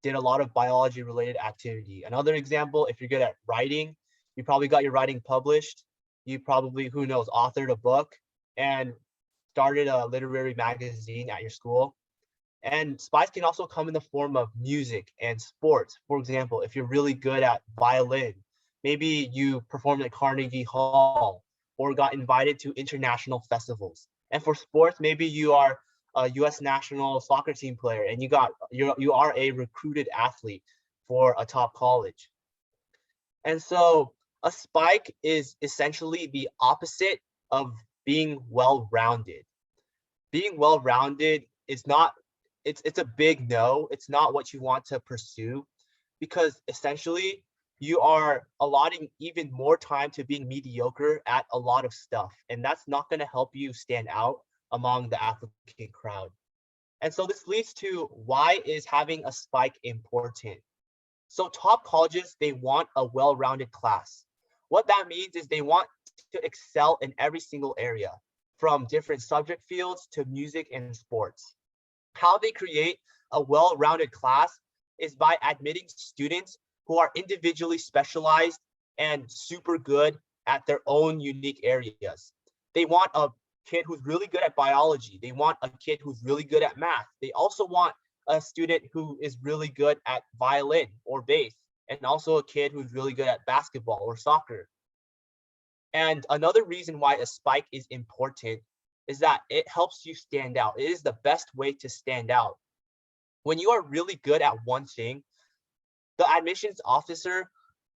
did a lot of biology related activity. Another example, if you're good at writing, you probably got your writing published. You probably, who knows, authored a book and started a literary magazine at your school. And spikes can also come in the form of music and sports. For example, if you're really good at violin, maybe you performed at Carnegie Hall or got invited to international festivals. And for sports, maybe you are a US national soccer team player and you are a recruited athlete for a top college. And so a spike is essentially the opposite of being well-rounded. Being well-rounded is not, it's a big no. It's not what you want to pursue, because essentially you are allotting even more time to being mediocre at a lot of stuff, and that's not going to help you stand out among the applicant crowd. And so this leads to, why is having a spike important? So top colleges, they want a well-rounded class. What that means is they want to excel in every single area, from different subject fields to music and sports. How they create a well-rounded class is by admitting students who are individually specialized and super good at their own unique areas. They want a kid who's really good at biology. They want a kid who's really good at math. They also want a student who is really good at violin or bass, and also a kid who's really good at basketball or soccer. And another reason why a spike is important is that it helps you stand out. It is the best way to stand out. When you are really good at one thing, the admissions officer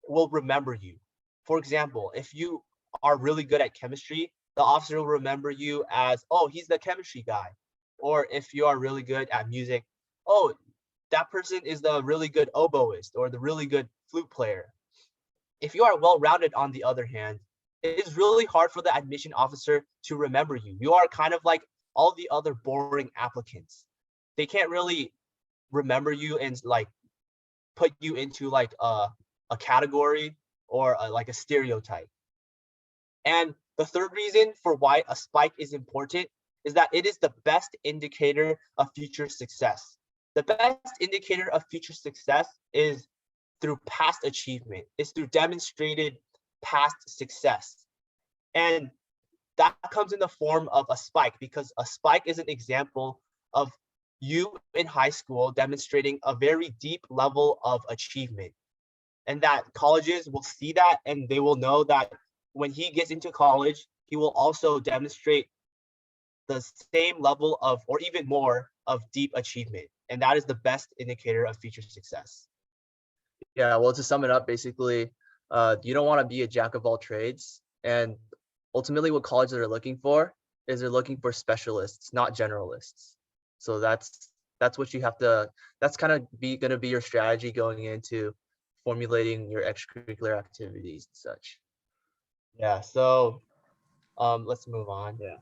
will remember you. For example, if you are really good at chemistry, the officer will remember you as, oh, he's the chemistry guy. Or if you are really good at music, oh, that person is the really good oboist or the really good flute player. If you are well-rounded, on the other hand, it is really hard for the admission officer to remember you. You are kind of like all the other boring applicants. They can't really remember you and like put you into like a category or like a stereotype. And the third reason for why a spike is important is that it is the best indicator of future success. The best indicator of future success is through past achievement. It's through demonstrated past success. And that comes in the form of a spike, because a spike is an example of you in high school demonstrating a very deep level of achievement. And that colleges will see that, and they will know that when he gets into college, he will also demonstrate the same level of, or even more of, deep achievement. And that is the best indicator of future success. Yeah, well, to sum it up, basically, you don't want to be a jack of all trades. And ultimately what colleges are looking for is they're looking for specialists, not generalists. So that's what you have to, that's kind of going to be your strategy going into formulating your extracurricular activities and such. Yeah, so let's move on. Yeah.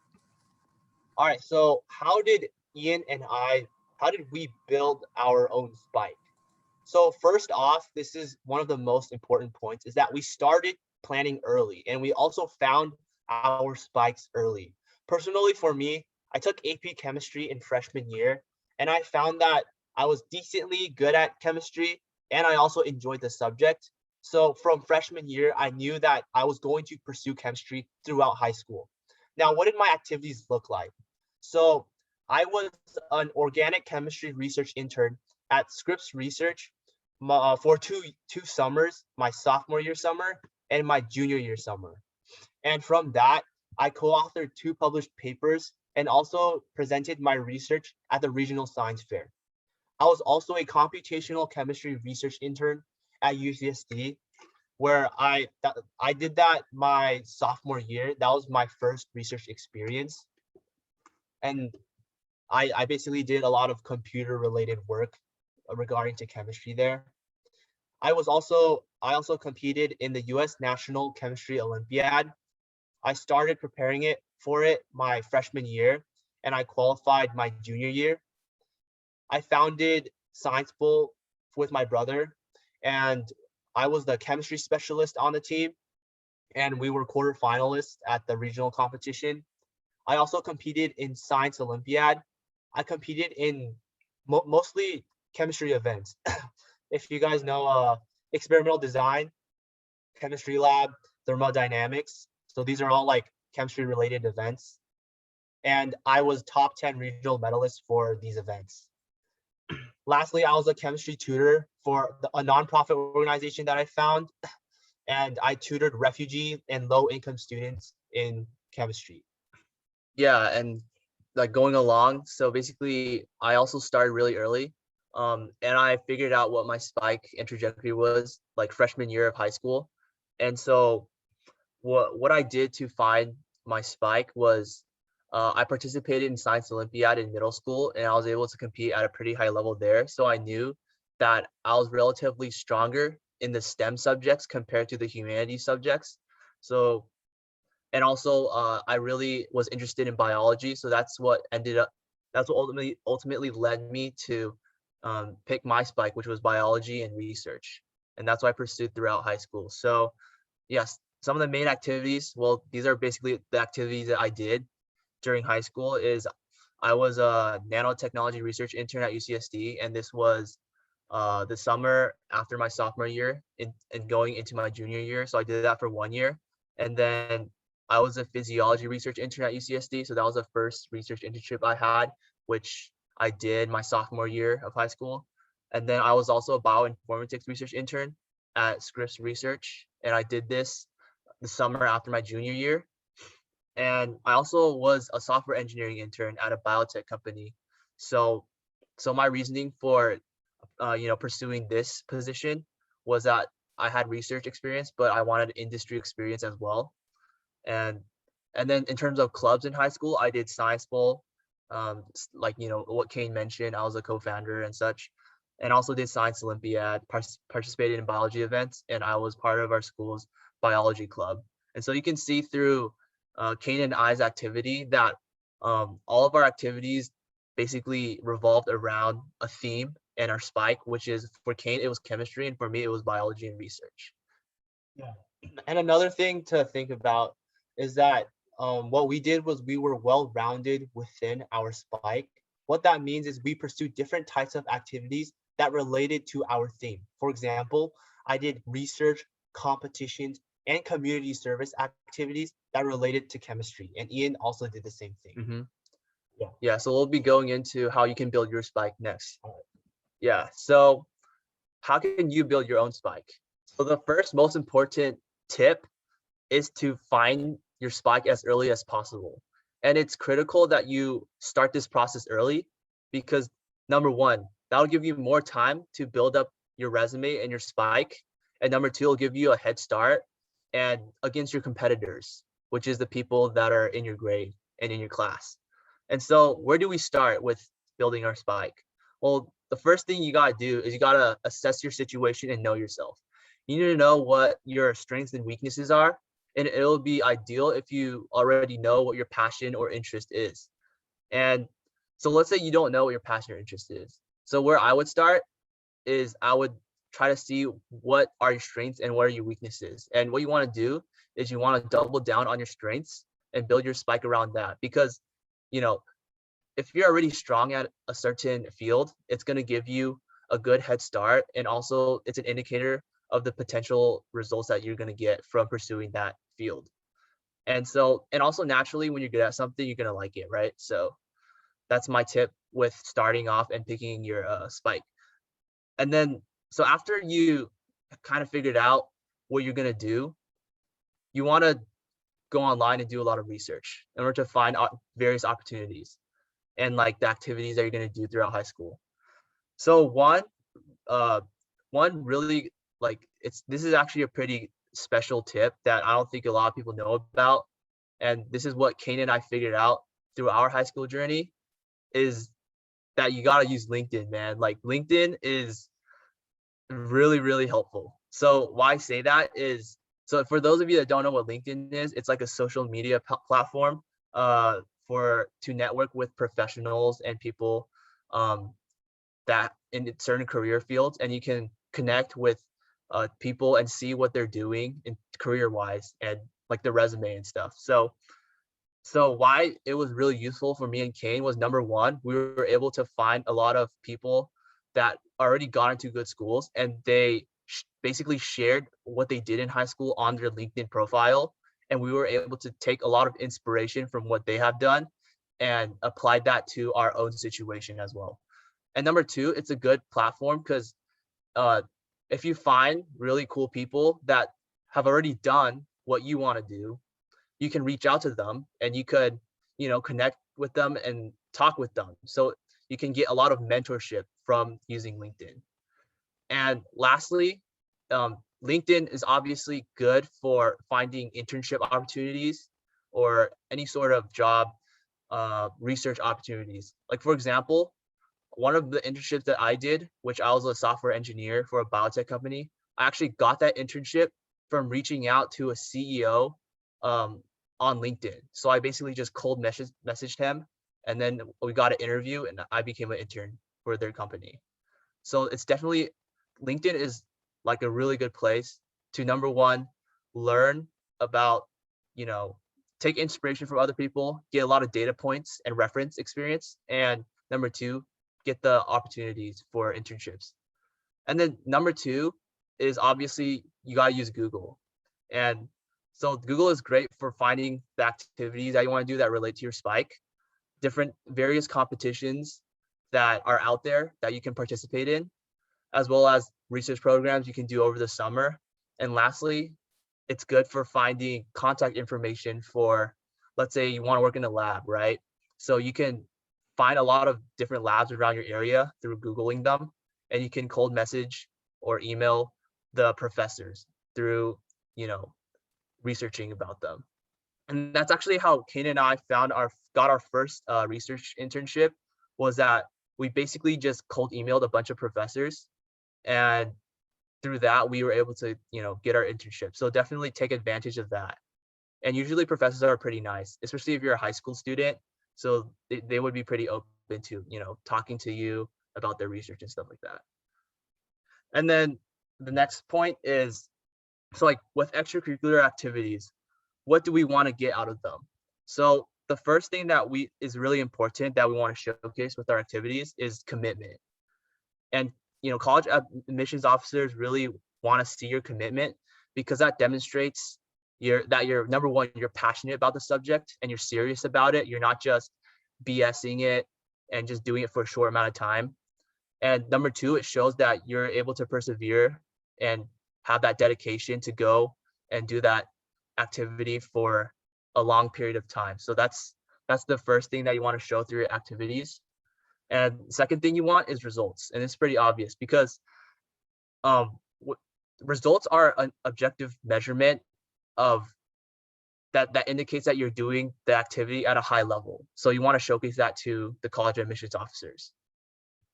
All right, so how did we build our own spike? So first off, this is one of the most important points, is that we started planning early, and we also found our spikes early. Personally, for me, I took AP chemistry in freshman year, and I found that I was decently good at chemistry, and I also enjoyed the subject. So from freshman year, I knew that I was going to pursue chemistry throughout high school. Now, what did my activities look like? So I was an organic chemistry research intern at Scripps Research for two summers, my sophomore year summer and my junior year summer. And from that, I co-authored 2 published papers and also presented my research at the regional science fair. I was also a computational chemistry research intern at UCSD, where I did that my sophomore year. That was my first research experience. And I basically did a lot of computer related work regarding to chemistry there. I also competed in the US National Chemistry Olympiad. I started preparing for it my freshman year, and I qualified my junior year. I founded Science Bowl with my brother, and I was the chemistry specialist on the team, and we were quarterfinalists at the regional competition. I also competed in Science Olympiad. I competed in mostly chemistry events. if you guys know experimental design, chemistry lab, thermodynamics. So these are all like chemistry related events. And I was top 10 regional medalist for these events. Lastly, I was a chemistry tutor for a nonprofit organization that I found, and I tutored refugee and low income students in chemistry. Yeah, and like going along, so basically I also started really early. And I figured out what my spike and trajectory was like freshman year of high school. And so what I did to find my spike was I participated in science olympiad in middle school, and I was able to compete at a pretty high level there. So I knew that I was relatively stronger in the STEM subjects compared to the humanities subjects. So and also I really was interested in biology, so that's what ultimately led me to pick my spike, which was biology and research, and that's what I pursued throughout high school. So yes, some of the main activities, well, these are basically the activities that I did during high school. Is I was a nanotechnology research intern at UCSD, and this was the summer after my sophomore year and going into my junior year. So I did that for 1 year. And then I was a physiology research intern at UCSD. So that was the first research internship I had, which I did my sophomore year of high school. And then I was also a bioinformatics research intern at Scripps Research. And I did this the summer after my junior year. And I also was a software engineering intern at a biotech company. So, so my reasoning for pursuing this position was that I had research experience, but I wanted industry experience as well. And and then in terms of clubs in high school, I did science bowl, like what Kane mentioned. I was a co-founder and such, and also did science olympiad, participated in biology events, and I was part of our school's biology club. And so you can see through Kane and I's activity that all of our activities basically revolved around a theme and our spike, which is for Kane, it was chemistry, and for me, it was biology and research. Yeah. And another thing to think about is that what we did was we were well rounded within our spike. What that means is we pursued different types of activities that related to our theme. For example, I did research, competitions, and community service activities that related to chemistry. And Ian also did the same thing. Mm-hmm. Yeah. Yeah, so we'll be going into how you can build your spike next. Yeah, so how can you build your own spike? So the first most important tip is to find your spike as early as possible. And it's critical that you start this process early because number one, that'll give you more time to build up your resume and your spike. And number two, it'll give you a head start and against your competitors, which is the people that are in your grade and in your class. And so where do we start with building our spike? Well, the first thing you gotta do is you gotta assess your situation and know yourself. You need to know what your strengths and weaknesses are, and it'll be ideal if you already know what your passion or interest is. And so let's say you don't know what your passion or interest is. So where I would start is I would try to see what are your strengths and what are your weaknesses. And what you want to do is you want to double down on your strengths and build your spike around that. Because, you know, if you're already strong at a certain field, it's going to give you a good head start. And also it's an indicator of the potential results that you're going to get from pursuing that field. And so, and also naturally, when you're good at something, you're going to like it, right? So that's my tip with starting off and picking your spike. And then, so after you kind of figured out what you're going to do, you want to go online and do a lot of research in order to find various opportunities and like the activities that you're going to do throughout high school. So one really like this is actually a pretty special tip that I don't think a lot of people know about. And this is what Kane and I figured out through our high school journey is that you got to use LinkedIn, man. Like LinkedIn is really, really helpful. So why I say that is, so for those of you that don't know what LinkedIn is, it's like a social media platform to network with professionals and people that in certain career fields, and you can connect with people and see what they're doing in career wise and like the resume and stuff. So why it was really useful for me and Kane was number one, we were able to find a lot of people that already got into good schools, and they basically shared what they did in high school on their LinkedIn profile. And we were able to take a lot of inspiration from what they have done and apply that to our own situation as well. And number two, it's a good platform because if you find really cool people that have already done what you want to do, you can reach out to them and you could, connect with them and talk with them. So you can get a lot of mentorship from using LinkedIn. And lastly, LinkedIn is obviously good for finding internship opportunities or any sort of job research opportunities. Like for example, one of the internships that I did, which I was a software engineer for a biotech company, I actually got that internship from reaching out to a CEO on LinkedIn. So I basically just cold messaged him, and then we got an interview, and I became an intern for their company. So it's definitely, LinkedIn is like a really good place to, number one, learn about, take inspiration from other people, get a lot of data points and reference experience, and number two, get the opportunities for internships. And then number two is obviously you got to use Google. And so Google is great for finding the activities that you want to do that relate to your spike, different various competitions that are out there that you can participate in, as well as research programs you can do over the summer. And lastly, it's good for finding contact information for, let's say you want to work in a lab, right? So you can find a lot of different labs around your area through Googling them, and you can cold message or email the professors through, researching about them. And that's actually how Kane and I got our first research internship, was that we basically just cold emailed a bunch of professors, and through that we were able to, get our internship. So definitely take advantage of that. And usually professors are pretty nice, especially if you're a high school student. So they would be pretty open to, talking to you about their research and stuff like that. And then the next point is, so like with extracurricular activities, what do we want to get out of them? So the first thing that is really important that we want to showcase with our activities is commitment. And, college admissions officers really want to see your commitment, because that demonstrates that you're, number one, you're passionate about the subject and you're serious about it. You're not just BSing it and just doing it for a short amount of time. And number two, it shows that you're able to persevere and have that dedication to go and do that activity for a long period of time. So that's the first thing that you want to show through your activities. And the second thing you want is results. And it's pretty obvious, because results are an objective measurement of that indicates that you're doing the activity at a high level. So you want to showcase that to the college admissions officers.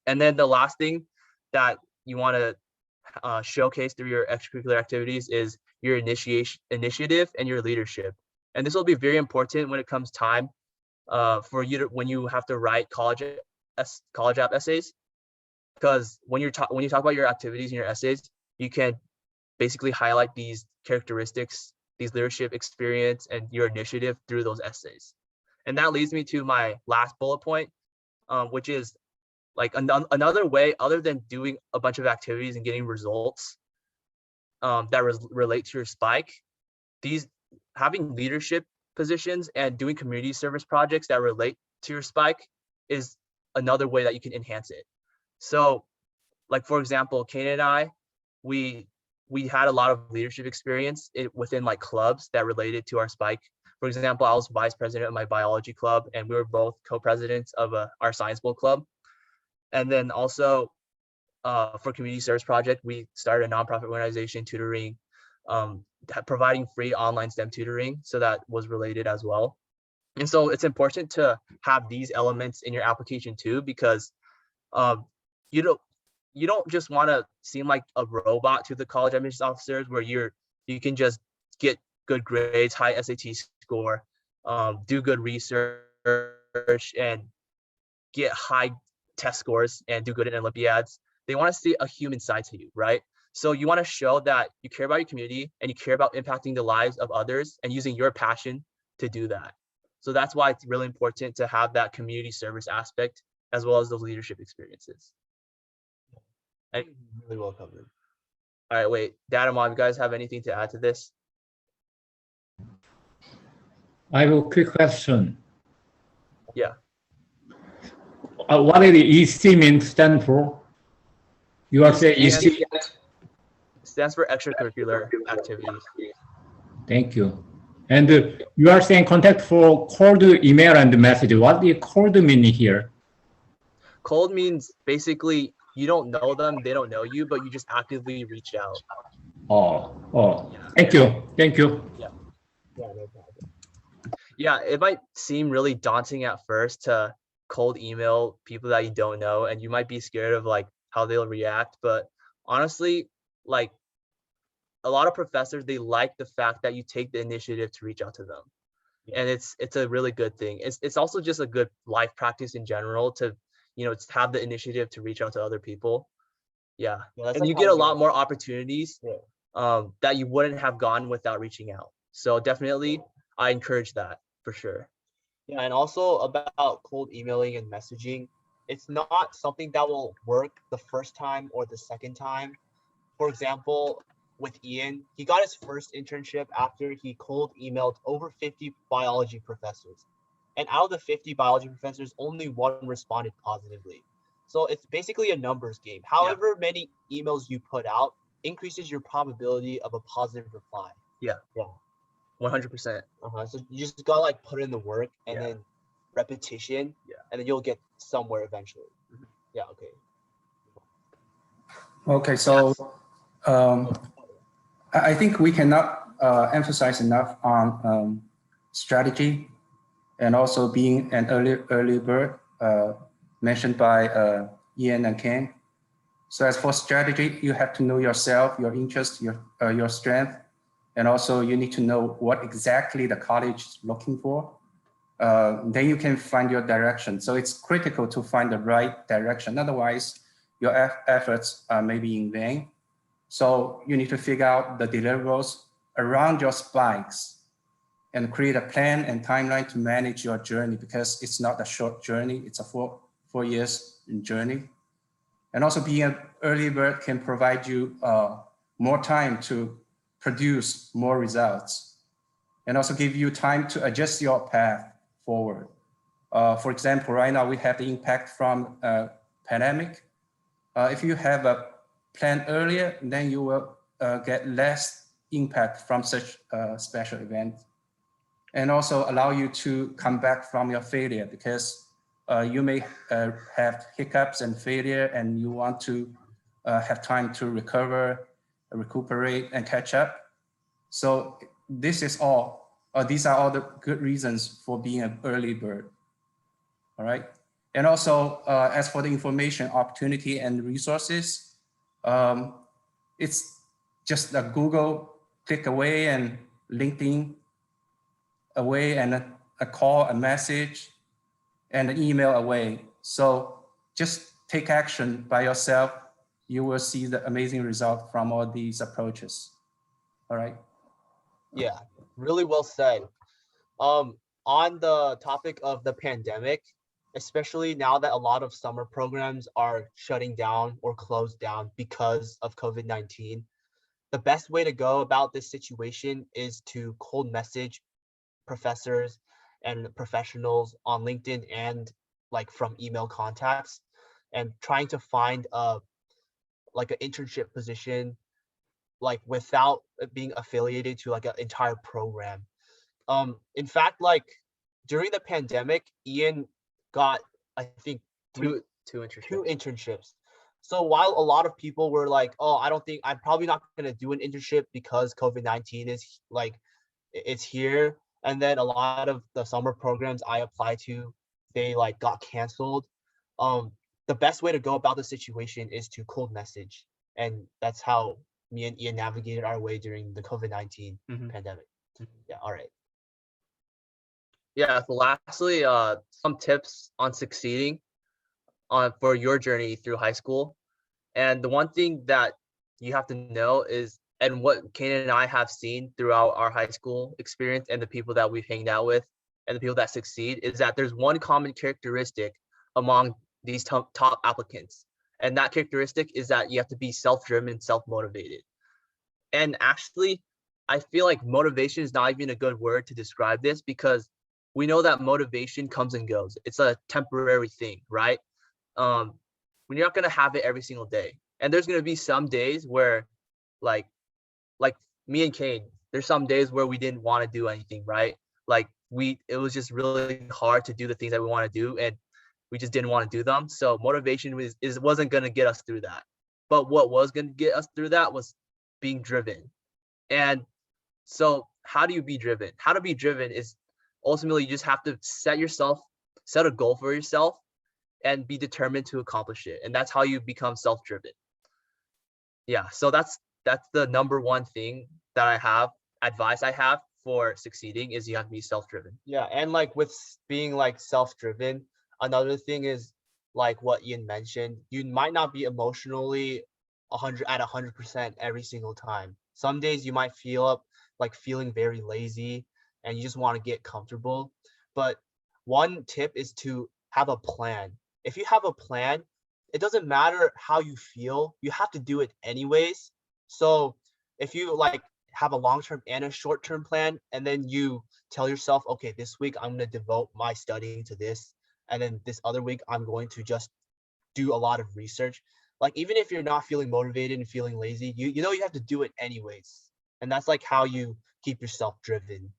And then the last thing that you want to showcase through your extracurricular activities is your initiative and your leadership. And this will be very important when it comes time for you when you have to write college app essays, because when you talk about your activities and your essays, you can basically highlight these characteristics, these leadership experience, and your initiative through those essays. And that leads me to my last bullet point, which is like another way, other than doing a bunch of activities and getting results that relate to your spike, having leadership positions and doing community service projects that relate to your spike is another way that you can enhance it. So like, for example, Kane and I, we had a lot of leadership experience within like clubs that related to our spike. For example, I was vice president of my biology club, and we were both co-presidents of our science bowl club. And then also for community service project, we started a nonprofit organization tutoring, providing free online STEM tutoring. So that was related as well. And so it's important to have these elements in your application too, because you don't just want to seem like a robot to the college admissions officers, where you can just get good grades, high SAT score, do good research, and get high test scores and do good in Olympiads. They want to see a human side to you, right? So you want to show that you care about your community and you care about impacting the lives of others and using your passion to do that. So that's why it's really important to have that community service aspect as well as those leadership experiences. And- Really well covered. All right, wait, Dad and Mom, you guys have anything to add to this? I have a quick question. Yeah. What did EC mean stand for? You are saying EC EC? stands for extracurricular activities. Thank you. And you are saying contact for cold email and message. What the cold mean here? Cold means basically you don't know them, they don't know you, but you just actively reach out. Oh, thank you. Thank you. Yeah, no problem. Yeah, it might seem really daunting at first to cold email people that you don't know, and you might be scared of like how they'll react, but honestly, like a lot of professors, they like the fact that you take the initiative to reach out to them. Yeah. And it's a really good thing. It's also just a good life practice in general to, just have the initiative to reach out to other people. Yeah. Yeah, that's And like you how get a you lot get- more opportunities Yeah. that you wouldn't have gone without reaching out. So definitely I encourage that for sure. Yeah, and also about cold emailing and messaging, it's not something that will work the first time or the second time. For example, with Ian, he got his first internship after he cold emailed over 50 biology professors. And out of the 50 biology professors, only one responded positively. So it's basically a numbers game. However many emails you put out increases your probability of a positive reply. Yeah. Yeah. 100%. So you just gotta like put in the work and Yeah. then repetition, and then you'll get somewhere eventually. Mhm. Yeah. Okay. Okay, so I think we cannot emphasize enough on strategy and also being an early bird mentioned by Ian and Ken. So as for strategy, you have to know yourself, your interest, your strength, and also you need to know what exactly the college is looking for. Then you can find your direction. So it's critical to find the right direction. Otherwise, your efforts may be in vain. So you need to figure out the deliverables around your spikes and create a plan and timeline to manage your journey, because it's not a short journey, it's a four years journey. And also being an early bird can provide you more time to produce more results, and also give you time to adjust your path forward. For example, right now we have the impact from pandemic. If you have a plan earlier, then you will get less impact from such a special event, and also allow you to come back from your failure, because you may have hiccups and failure, and you want to have time to recover, recuperate, and catch up. So these are all the good reasons for being an early bird. All right. And also, as for the information, opportunity, and resources, it's just a Google click away and LinkedIn away, and a call, a message, and an email away. So just take action by yourself. You will see the amazing result from all these approaches. All right. Yeah. Really well said. On the topic of the pandemic, especially now that a lot of summer programs are shutting down or closed down because of COVID-19, the best way to go about this situation is to cold message professors and professionals on LinkedIn and like from email contacts, and trying to find like an internship position, like without it being affiliated to like an entire program. In fact, like during the pandemic, Ian got, I think, Two two internships. internships. So while a lot of people were like, "Oh, I'm probably not gonna do an internship because COVID-19 is like, it's here," and then a lot of the summer programs I applied to, they like got canceled. The best way to go about the situation is to cold message, and that's how me and Ian navigated our way during the COVID-19 Mhm. pandemic. Yeah. All right. Yeah, so lastly, some tips on succeeding for your journey through high school. And the one thing that you have to know is, and what Kane and I have seen throughout our high school experience and the people that we've hanged out with and the people that succeed, is that there's one common characteristic among these top applicants, And that characteristic is that you have to be self-driven, self-motivated. And actually, I feel like motivation is not even a good word to describe this, because we know that motivation comes and goes. It's a temporary thing, right? When you're not going to have it every single day. And there's going to be some days where like me and Kane, there's some days where we didn't want to do anything, right? Like it was just really hard to do the things that we want to do, and we just didn't want to do them. So motivation wasn't going to get us through that. But what was going to get us through that was being driven. And so how do you be driven? How to be driven is ultimately you just have to set a goal for yourself and be determined to accomplish it. And that's how you become self-driven. Yeah, so that's the number one thing that advice I have for succeeding is you have to be self-driven. Yeah, and like with being like self-driven, another thing is like what Ian mentioned, you might not be emotionally 100% every single time. Some days you might feel feeling very lazy and you just want to get comfortable. But one tip is to have a plan. If you have a plan, it doesn't matter how you feel, you have to do it anyways. So if you have a long-term and a short-term plan, and then you tell yourself, okay, this week I'm going to devote my studying to this, and then this other week I'm going to just do a lot of research. Like, even if you're not feeling motivated and feeling lazy, you know you have to do it anyways. And that's like how you keep yourself driven.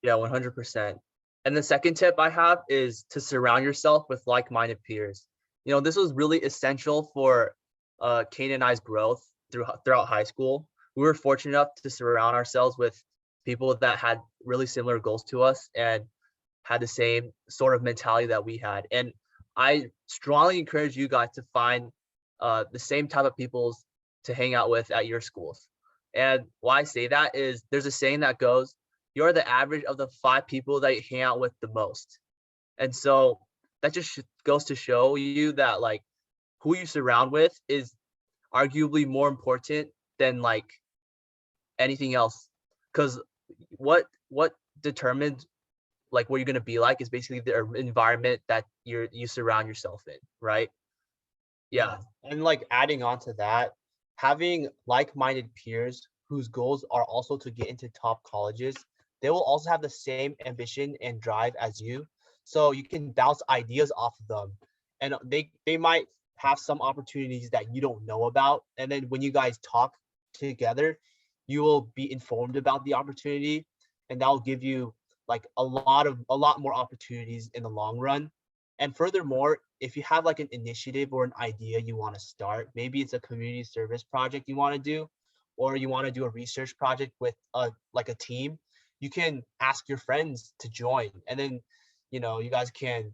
Yeah, 100%. And the second tip I have is to surround yourself with like-minded peers. You know, this was really essential for Kane and I's growth throughout high school. We were fortunate enough to surround ourselves with people that had really similar goals to us and had the same sort of mentality that we had. And I strongly encourage you guys to find the same type of people to hang out with at your schools. And why I say that is there's a saying that goes, you're the average of the 5 people that you hang out with the most. And so that just goes to show you that like who you surround with is arguably more important than like anything else, because what determines like what you're going to be like is basically the environment that you surround yourself in, right? Yeah. And like adding on to that, having like-minded peers whose goals are also to get into top colleges, they will also have the same ambition and drive as you. So you can bounce ideas off of them, and they might have some opportunities that you don't know about. And then when you guys talk together, you will be informed about the opportunity, and that will give you like a lot more opportunities in the long run. And furthermore, if you have like an initiative or an idea you want to start, maybe it's a community service project you want to do, or you want to do a research project with a team, you can ask your friends to join, and then you guys can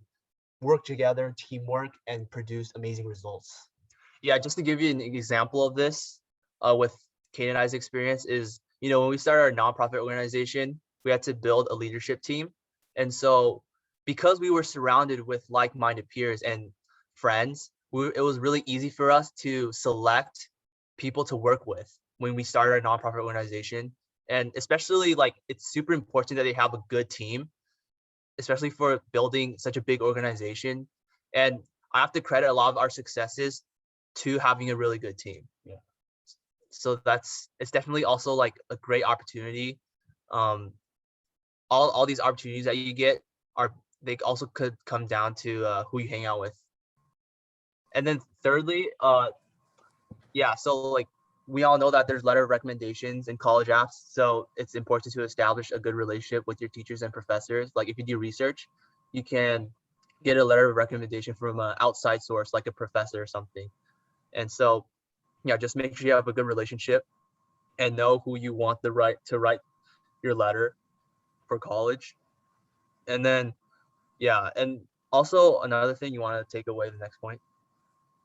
work together, teamwork, and produce amazing results. Yeah, just to give you an example of this with Kane and I's experience is, when we started our nonprofit organization, we had to build a leadership team. And so because we were surrounded with like-minded peers and friends, it was really easy for us to select people to work with when we started our nonprofit organization. And especially like it's super important that they have a good team, especially for building such a big organization. And I have to credit a lot of our successes to having a really good team. Yeah. So it's definitely also like a great opportunity. All these opportunities that you get they also could come down to who you hang out with. And then thirdly, so like we all know that there's letter of recommendations in college apps. So it's important to establish a good relationship with your teachers and professors. Like if you do research, you can get a letter of recommendation from an outside source, like a professor or something. And so, just make sure you have a good relationship and know who you want to write your letter for college. And then, and also another thing you want to take away the next point.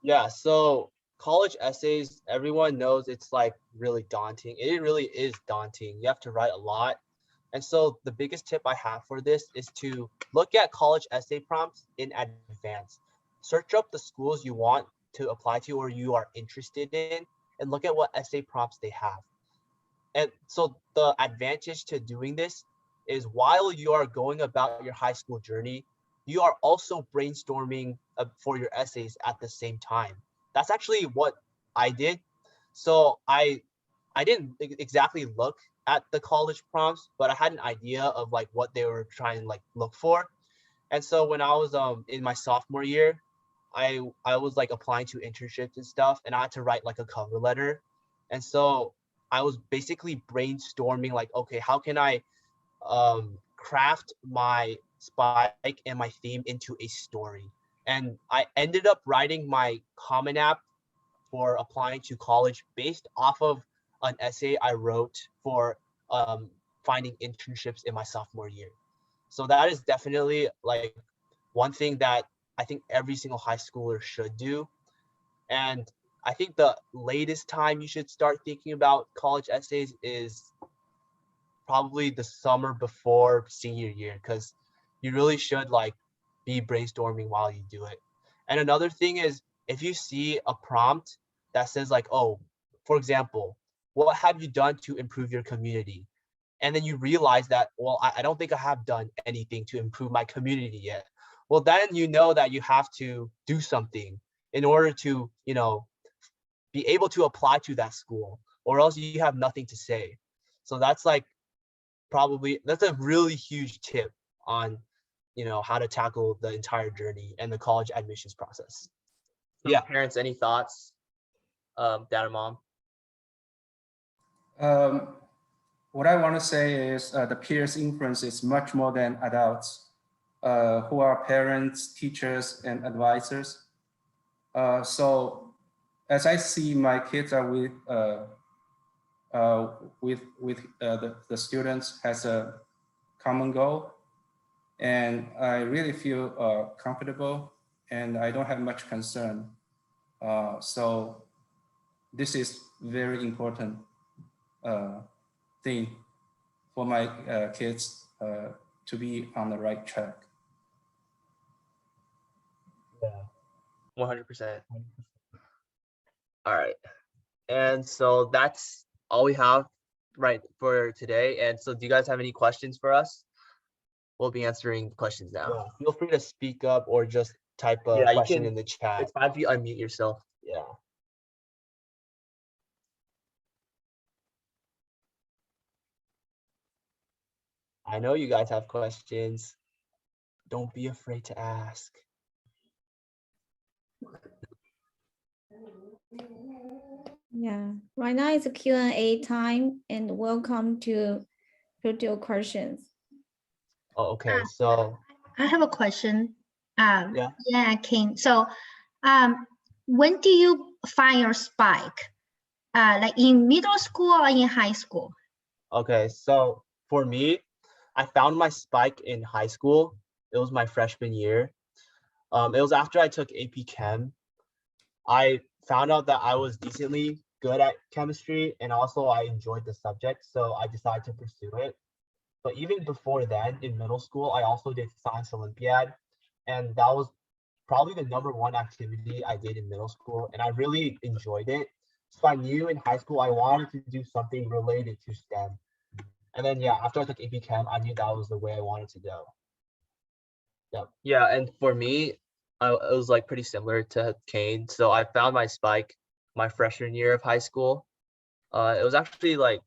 Yeah, so college essays, everyone knows it's like really daunting. It really is daunting. You have to write a lot. And so the biggest tip I have for this is to look at college essay prompts in advance. Search up the schools you want to apply to or you are interested in, and look at what essay prompts they have. And so the advantage to doing this is while you are going about your high school journey, you are also brainstorming for your essays at the same time. that's actually what I did. So I didn't exactly look at the college prompts, but I had an idea of like what they were trying to like look for. And so when I was in my sophomore year, I was like applying to internships and stuff, and I had to write like a cover letter. And so I was basically brainstorming like, okay, how can I craft my spike and my theme into a story? And I ended up writing my Common App for applying to college based off of an essay I wrote for finding internships in my sophomore year. So that is definitely like one thing that I think every single high schooler should do. And I think the latest time you should start thinking about college essays is probably the summer before senior year, because you really should like be brainstorming while you do it. And another thing is, if you see a prompt that says like, oh, for example, what have you done to improve your community? And then you realize that, well, I don't think I have done anything to improve my community yet. Well, then you know that you have to do something in order to, you know, be able to apply to that school, or else you have nothing to say. So that's like that's a really huge tip on, you know, how to tackle the entire journey and the college admissions process. So Yeah. Parents, any thoughts? Dad and mom? What I want to say is the peers influence is much more than adults who are parents, teachers, and advisors. So as I see my kids are with the students has a common goal, and I really feel comfortable, and I don't have much concern. So this is very important thing for my kids to be on the right track. Yeah. 100%. All right. And so that's all we have right for today. And so do you guys have any questions for us? We'll be answering questions now. Yeah. Feel free to speak up or just type a Yeah, you question can- in the chat. It's fine if you unmute yourself. Yeah. I know you guys have questions. Don't be afraid to ask. Yeah, right now it's a Q&A time, and welcome to put your questions. Oh, okay. So I have a question. Yeah. Yeah, King. So, when do you find your spike? Like in middle school or in high school? okay, so for me, I found my spike in high school. It was my freshman year. It was after I took AP Chem. I found out that I was decently good at chemistry, and also I enjoyed the subject, so I decided to pursue it. But even before then, in middle school, I also did Science Olympiad, and that was probably the #1 activity I did in middle school, and I really enjoyed it. So I knew in high school I wanted to do something related to STEM. And then yeah, after I took AP Chem, I knew that was the way I wanted to go. Yeah, and for me, it was like pretty similar to Kane. So I found my spike my freshman year of high school. It was actually like,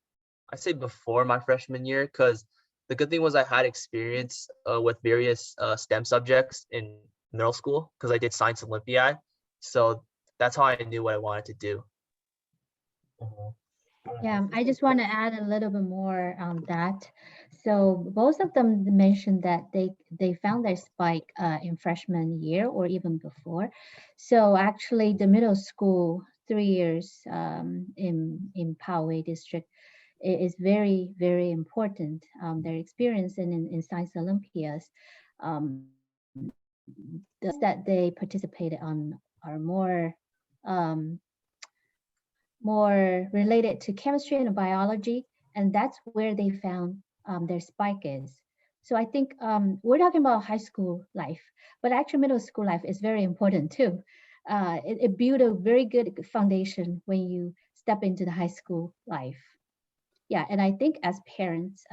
I'd say before my freshman year, because the good thing was I had experience with various STEM subjects in middle school because I did Science Olympiad. So that's how I knew what I wanted to do. Yeah, I just want to add a little bit more on that. So both of them mentioned that they found their spike in freshman year or even before. So actually, the middle school 3 years in Poway district is very, very important. Their experience in Science Olympiads, that they participated on are more related to chemistry and biology, and that's where they found their spike is. So I think we're talking about high school life, but actually middle school life is very important too. It built a very good foundation when you step into the high school life. Yeah, and I think as parents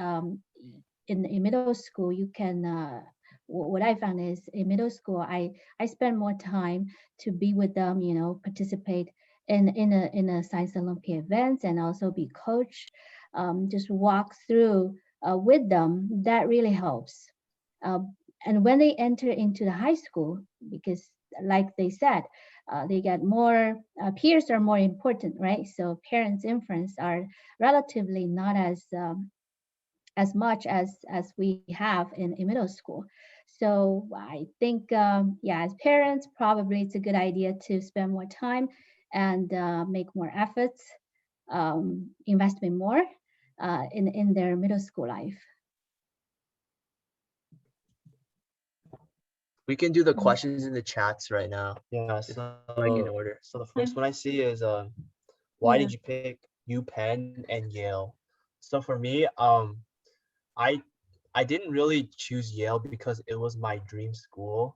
in middle school, you can what I found is in middle school, I spend more time to be with them, you know, participate in a science Olympiad events and also be coach, just walk through with them. That really helps. And when they enter into the high school, because like they said, they get more peers are more important, right? So parents' influence are relatively not as much as we have in middle school. So I think, yeah, as parents, probably it's a good idea to spend more time and make more efforts, investment more in their middle school life. We can do the Mm. questions in the chats right now. Yeah. Just like in So, order. so the first one I see is why Yeah. did you pick UPenn and Yale? So for me, I I didn't really choose Yale because it was my dream school.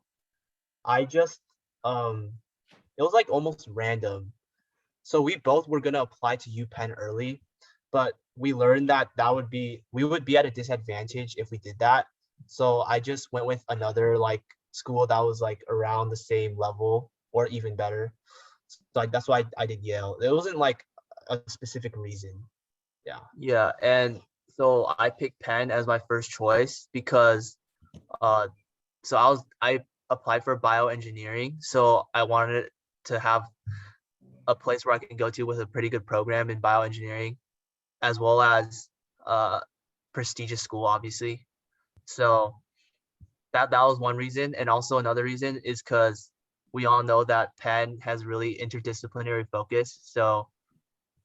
I just it was like almost random. So we both were gonna apply to UPenn early, but we learned that we would be at a disadvantage if we did that. So I just went with another like school that was like around the same level or even better. So like that's why I did Yale. It wasn't like a specific reason. Yeah. Yeah, and so I picked Penn as my first choice because uh so I applied for bioengineering, so I wanted to have a place where I can go to with a pretty good program in bioengineering, as well as prestigious school, obviously. So that was one reason, and also another reason is because we all know that Penn has really interdisciplinary focus. So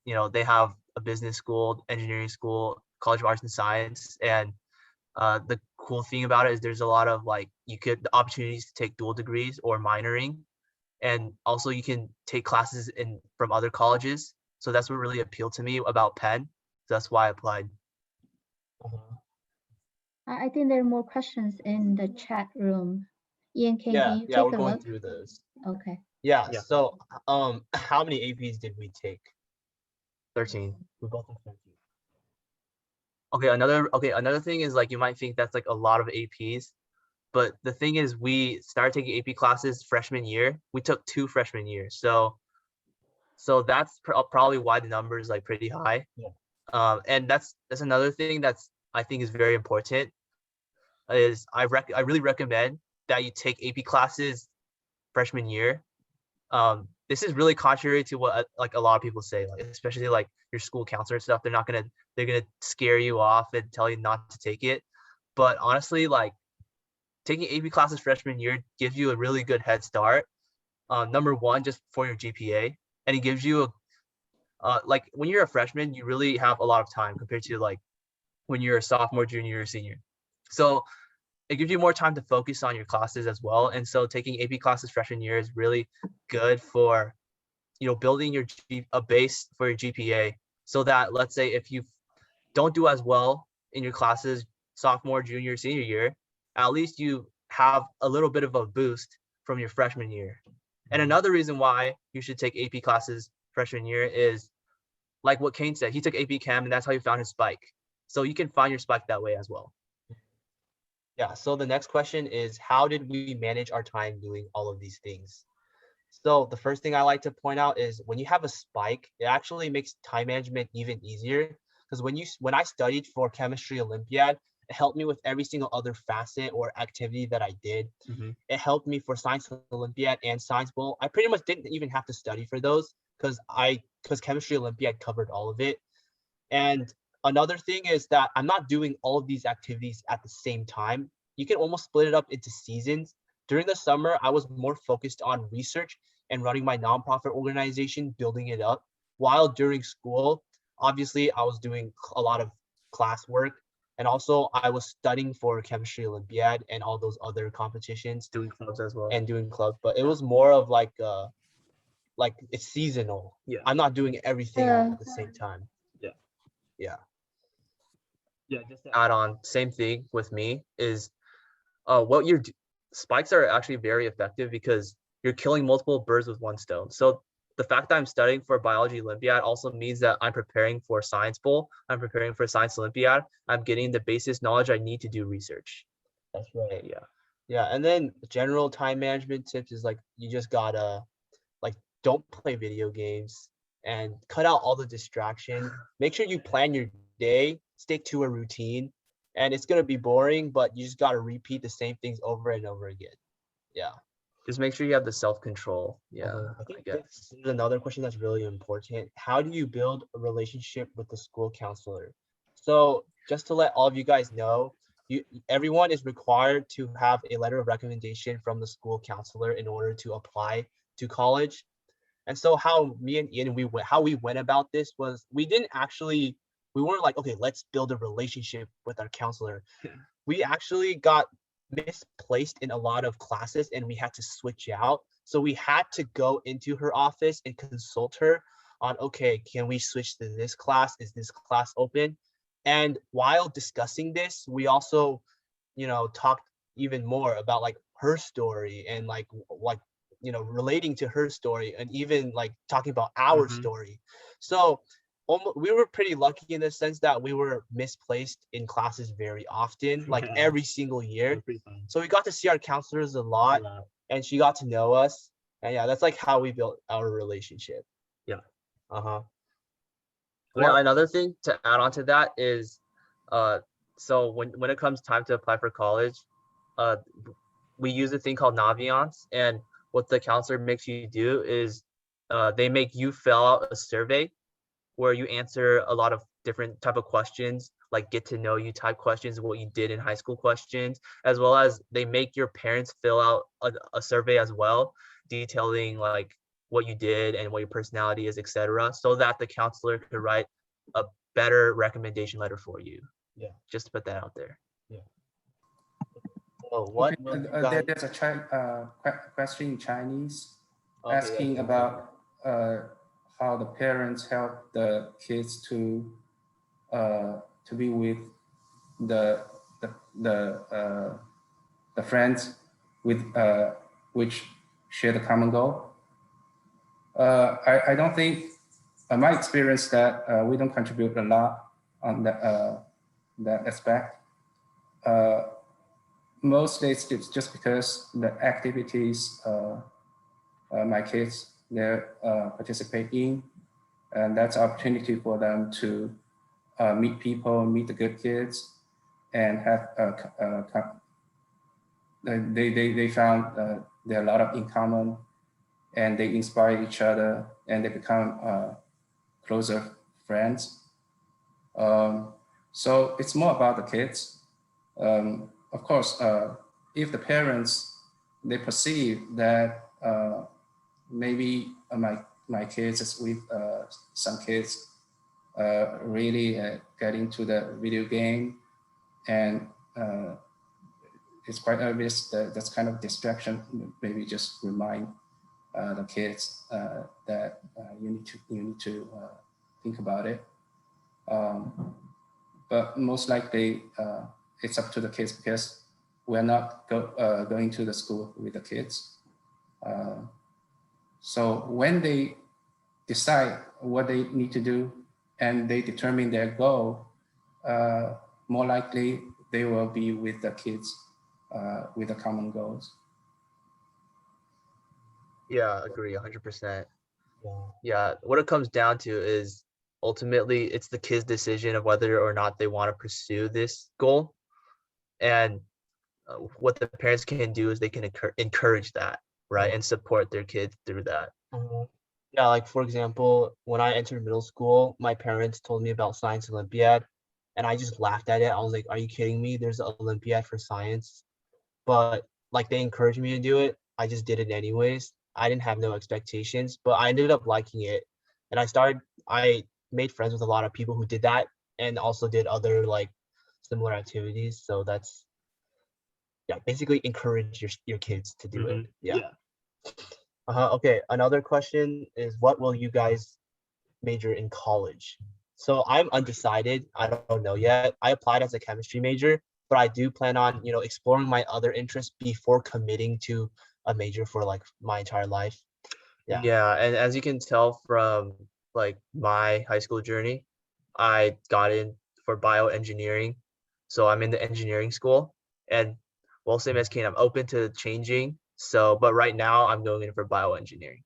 you know they have a business school, engineering school, college of arts and science, and the cool thing about it is there's a lot of like the opportunities to take dual degrees or minoring, and also you can take classes in from other colleges. So that's what really appealed to me about Penn. So that's why I applied. I think there are more questions in the chat room. Ian, can you Yeah, we're take a going look? through those. Okay. Yeah. Yeah. So how many APs did we take? 13. We both took 13. Okay, another thing is like you might think that's like a lot of APs, but the thing is we started taking AP classes freshman year. We took 2 freshman years. So that's probably why the number is like pretty high. Yeah. And that's another thing that's I think is very important is I really recommend that you take AP classes freshman year. This is really contrary to what like a lot of people say, like especially like your school counselor and stuff. They're gonna scare you off and tell you not to take it. But honestly, like taking AP classes freshman year gives you a really good head start. Number one, just for your GPA, and it gives you like when you're a freshman, you really have a lot of time compared to like when you're a sophomore, junior, or senior. So it gives you more time to focus on your classes as well. And so taking AP classes freshman year is really good for, you know, building a base for your GPA, so that let's say if you don't do as well in your classes sophomore, junior, senior year, at least you have a little bit of a boost from your freshman year. And another reason why you should take AP classes freshman year is like what Kane said, he took AP Chem and that's how he found his spike. So you can find your spike that way as well. Yeah, so the next question is how did we manage our time doing all of these things? So the first thing I like to point out is when you have a spike, it actually makes time management even easier because when I studied for chemistry Olympiad, it helped me with every single other facet or activity that I did. It helped me for science Olympiad and science bowl. I pretty much didn't even have to study for those because chemistry Olympiad covered all of it. And another thing is that I'm not doing all of these activities at the same time. You can almost split it up into seasons. During the summer, I was more focused on research and running my nonprofit organization, building it up. While during school, obviously, I was doing a lot of classwork. And also, I was studying for chemistry Olympiad and all those other competitions. Doing clubs as well. And doing clubs. But it was more of like it's seasonal. Yeah. I'm not doing everything at the same time. Yeah, just to add on, same thing with me is spikes are actually very effective because you're killing multiple birds with one stone. So the fact that I'm studying for biology Olympiad also means that I'm preparing for science bowl. I'm preparing for science Olympiad. I'm getting the basis knowledge I need to do research. That's right. Yeah. Yeah, and then general time management tips is like you just gotta like don't play video games and cut out all the distraction. Make sure you plan your day, stick to a routine, and it's gonna be boring, but you just gotta repeat the same things over and over again. Yeah. Just make sure you have the self-control. Yeah, I I think guess. this is another question that's really important. How do you build a relationship with the school counselor? So just to let all of you guys know, everyone is required to have a letter of recommendation from the school counselor in order to apply to college. And so how me and Ian how we went about this was we weren't like, okay, let's build a relationship with our counselor. We actually got misplaced in a lot of classes and we had to switch out. So we had to go into her office and consult her on, okay, can we switch to this class? Is this class open? And while discussing this, we also, talked even more about like her story and like, relating to her story and even like talking about our story. So we were pretty lucky in the sense that we were misplaced in classes very often, like every single year. So we got to see our counselors a lot and she got to know us. And yeah, that's like how we built our relationship. Yeah. Uh-huh. Yeah, another thing to add on to that is, so when it comes time to apply for college, we use a thing called Naviance, and what the counselor makes you do is, they make you fill out a survey where you answer a lot of different type of questions, like get to know you type questions, what you did in high school questions, as well as they make your parents fill out a survey as well, detailing like what you did and what your personality is, etc., so that the counselor could write a better recommendation letter for you. Yeah. Just to put that out there. Yeah. So what Okay, will you guys, there's a question in Chinese okay, yeah, asking sure. about how the parents help the kids to be with the friends with which share the common goal. I don't think, my experience that we don't contribute a lot on that aspect. Mostly it's just because the activities my kids they participate in, and that's opportunity for them to meet people, meet the good kids, and have they found there are a lot of in common, and they inspire each other, and they become closer friends. So it's more about the kids. Of course, if the parents they perceive that maybe my kids is with some kids really getting to the video game, and it's quite obvious that that's kind of distraction. Maybe just remind the kids that you need to think about it. But most likely it's up to the kids because we're not going to the school with the kids. So when they decide what they need to do and they determine their goal, more likely they will be with the kids with the common goals. Yeah, agree 100%. Yeah. Yeah, what it comes down to is ultimately it's the kid's decision of whether or not they want to pursue this goal. And what the parents can do is they can encourage that, right? And support their kids through that. Yeah, like for example, when I entered middle school, my parents told me about science Olympiad, and I just laughed at it. I was like, "Are you kidding me? There's an Olympiad for science." But like they encouraged me to do it. I just did it anyways. I didn't have no expectations, but I ended up liking it, and I made friends with a lot of people who did that and also did other like similar activities. So that's, yeah, basically encourage your kids to do it. Yeah. Okay, another question is, what will you guys major in college? So I'm undecided. I don't know yet. I applied as a chemistry major, but I do plan on, exploring my other interests before committing to a major for like my entire life. Yeah. Yeah, and as you can tell from like my high school journey, I got in for bioengineering. So I'm in the engineering school. And well, same as Kane, I'm open to changing. So, but right now I'm going in for bioengineering.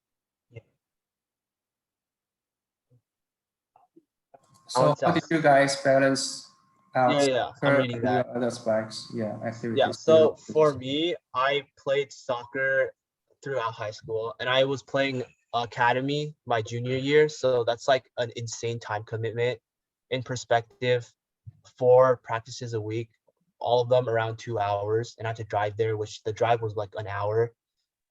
So how did you guys balance out Yeah, I'm soccer reading and that. your other spikes? Yeah, activities. Yeah, so for me, I played soccer throughout high school, and I was playing academy my junior year. So that's like an insane time commitment. In perspective, 4 practices a week, all of them around 2 hours, and I had to drive there, which the drive was like an hour,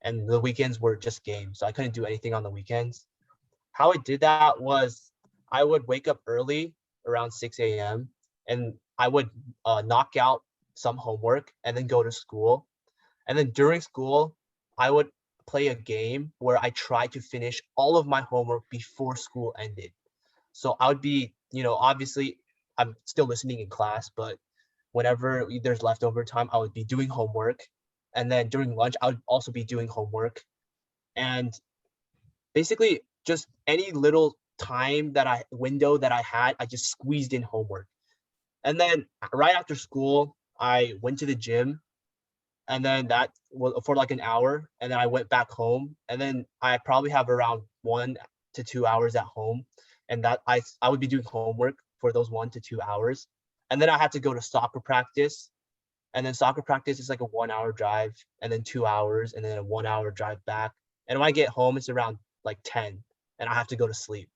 and the weekends were just games. So I couldn't do anything on the weekends. How I did that was I would wake up early around 6 a.m. and I would knock out some homework and then go to school. And then during school, I would play a game where I tried to finish all of my homework before school ended. So I would be, obviously I'm still listening in class, but whenever there's leftover time, I would be doing homework. And then during lunch, I would also be doing homework. And basically just any little window that I had, I just squeezed in homework. And then right after school, I went to the gym, and then that was for like an hour, and then I went back home, and then I probably have around 1 to 2 hours at home, and that I would be doing homework for those 1 to 2 hours. And then I had to go to soccer practice, and then soccer practice is like a 1 hour drive, and then 2 hours, and then a 1 hour drive back. And when I get home, it's around like 10, and I have to go to sleep.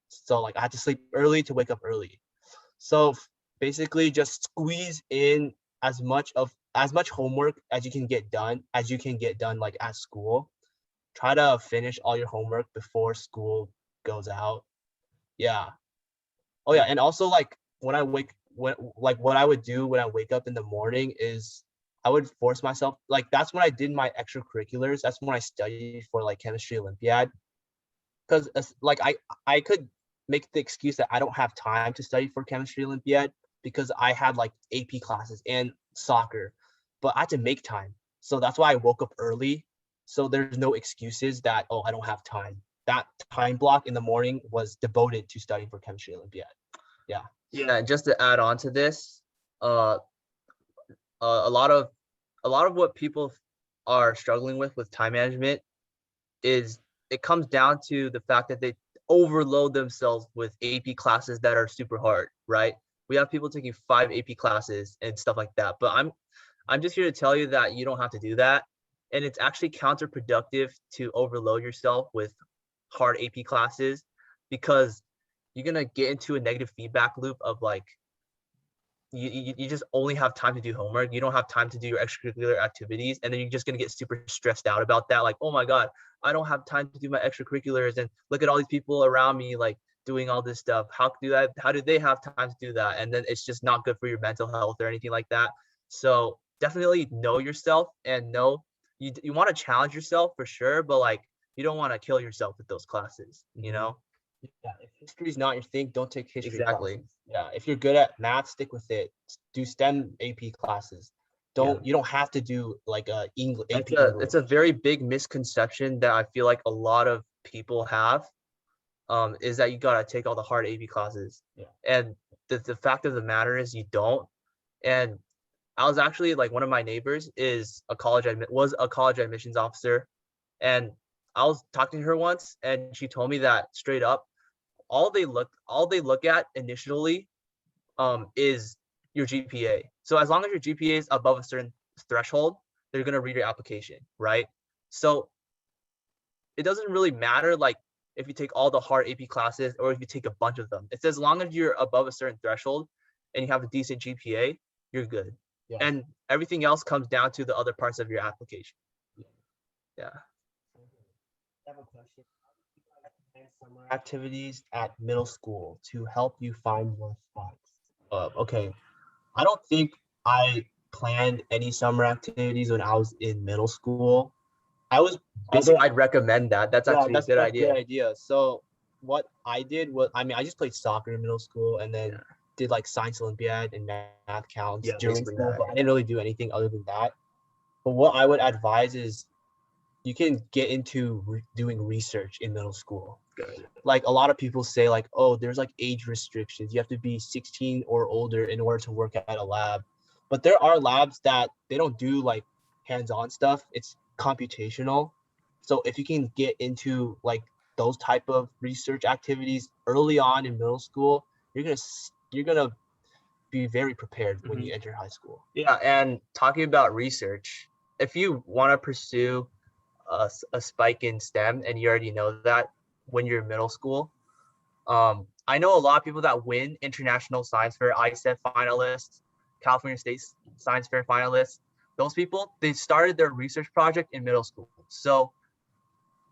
So like I had to sleep early to wake up early. So basically just squeeze in as much homework as you can get done like at school. Try to finish all your homework before school goes out. Yeah. Oh yeah, and also like what I would do when I wake up in the morning is I would force myself, like that's when I did my extracurriculars. That's when I studied for like chemistry Olympiad. Because like I could make the excuse that I don't have time to study for chemistry Olympiad because I had like AP classes and soccer, but I had to make time. So that's why I woke up early. So there's no excuses that, oh, I don't have time. That time block in the morning was devoted to studying for chemistry Olympiad. Yeah. Yeah, and just to add on to this, a lot of what people are struggling with time management is it comes down to the fact that they overload themselves with AP classes that are super hard, right? We have people taking 5 AP classes and stuff like that. But I'm just here to tell you that you don't have to do that. And it's actually counterproductive to overload yourself with hard AP classes because you're gonna get into a negative feedback loop of like you just only have time to do homework. You don't have time to do your extracurricular activities. And then you're just going to get super stressed out about that. Like, oh my God, I don't have time to do my extracurriculars. And look at all these people around me, like doing all this stuff. How do they have time to do that? And then it's just not good for your mental health or anything like that. So definitely know yourself and know you want to challenge yourself for sure. But like, you don't want to kill yourself with those classes, you know? Yeah, if history is not your thing, don't take history Exactly. classes. Yeah, if you're good at math, stick with it. Do STEM AP classes. You don't have to do like a English AP English. It's a very big misconception that I feel like a lot of people have, is that you gotta take all the hard AP classes. Yeah. And the fact of the matter is you don't. And I was actually like, one of my neighbors was a college admissions officer, and I was talking to her once, and she told me that straight up, all they look at initially is your GPA. So as long as your GPA is above a certain threshold, they're gonna read your application, right? So it doesn't really matter like if you take all the hard AP classes or if you take a bunch of them. It's as long as you're above a certain threshold and you have a decent GPA, you're good. Yeah. And everything else comes down to the other parts of your application. Yeah. I have a question. Summer activities at middle school to help you find your spots. Okay, I don't think I planned any summer activities when I was in middle school. Although I'd recommend that. That's actually a good idea. Good idea. So what I did was, I just played soccer in middle school and then did like science Olympiad and math counts during school, but I didn't really do anything other than that. But what I would advise is you can get into doing research in middle school. Good. Like a lot of people say like, oh, there's like age restrictions. You have to be 16 or older in order to work at a lab. But there are labs that they don't do like hands-on stuff. It's computational. So if you can get into like those type of research activities early on in middle school, you're gonna be very prepared when you enter high school. Yeah, and talking about research, if you want to pursue a spike in STEM and you already know that when you're in middle school, I know a lot of people that win International Science Fair ISEF finalists, California State Science Fair finalists. Those people, they started their research project in middle school. So,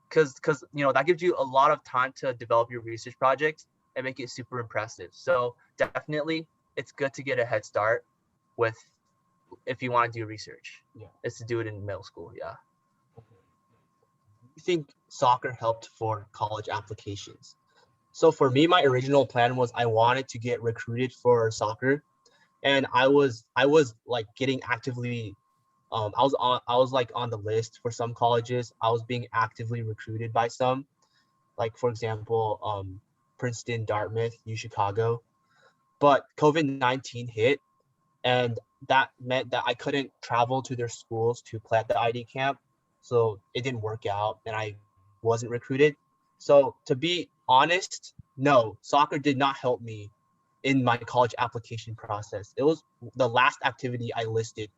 because that gives you a lot of time to develop your research project and make it super impressive. So definitely, it's good to get a head start with if you want to do research. Yeah, it's to do it in middle school. Yeah. You think soccer helped for college applications? So for me, my original plan was I wanted to get recruited for soccer, and I was like getting actively, I was like on the list for some colleges. I was being actively recruited by some, like for example, Princeton, Dartmouth, U Chicago. But COVID-19 hit, and that meant that I couldn't travel to their schools to play at the ID camp. So it didn't work out, and I wasn't recruited. So to be honest, no, soccer did not help me in my college application process. It was the last activity I listed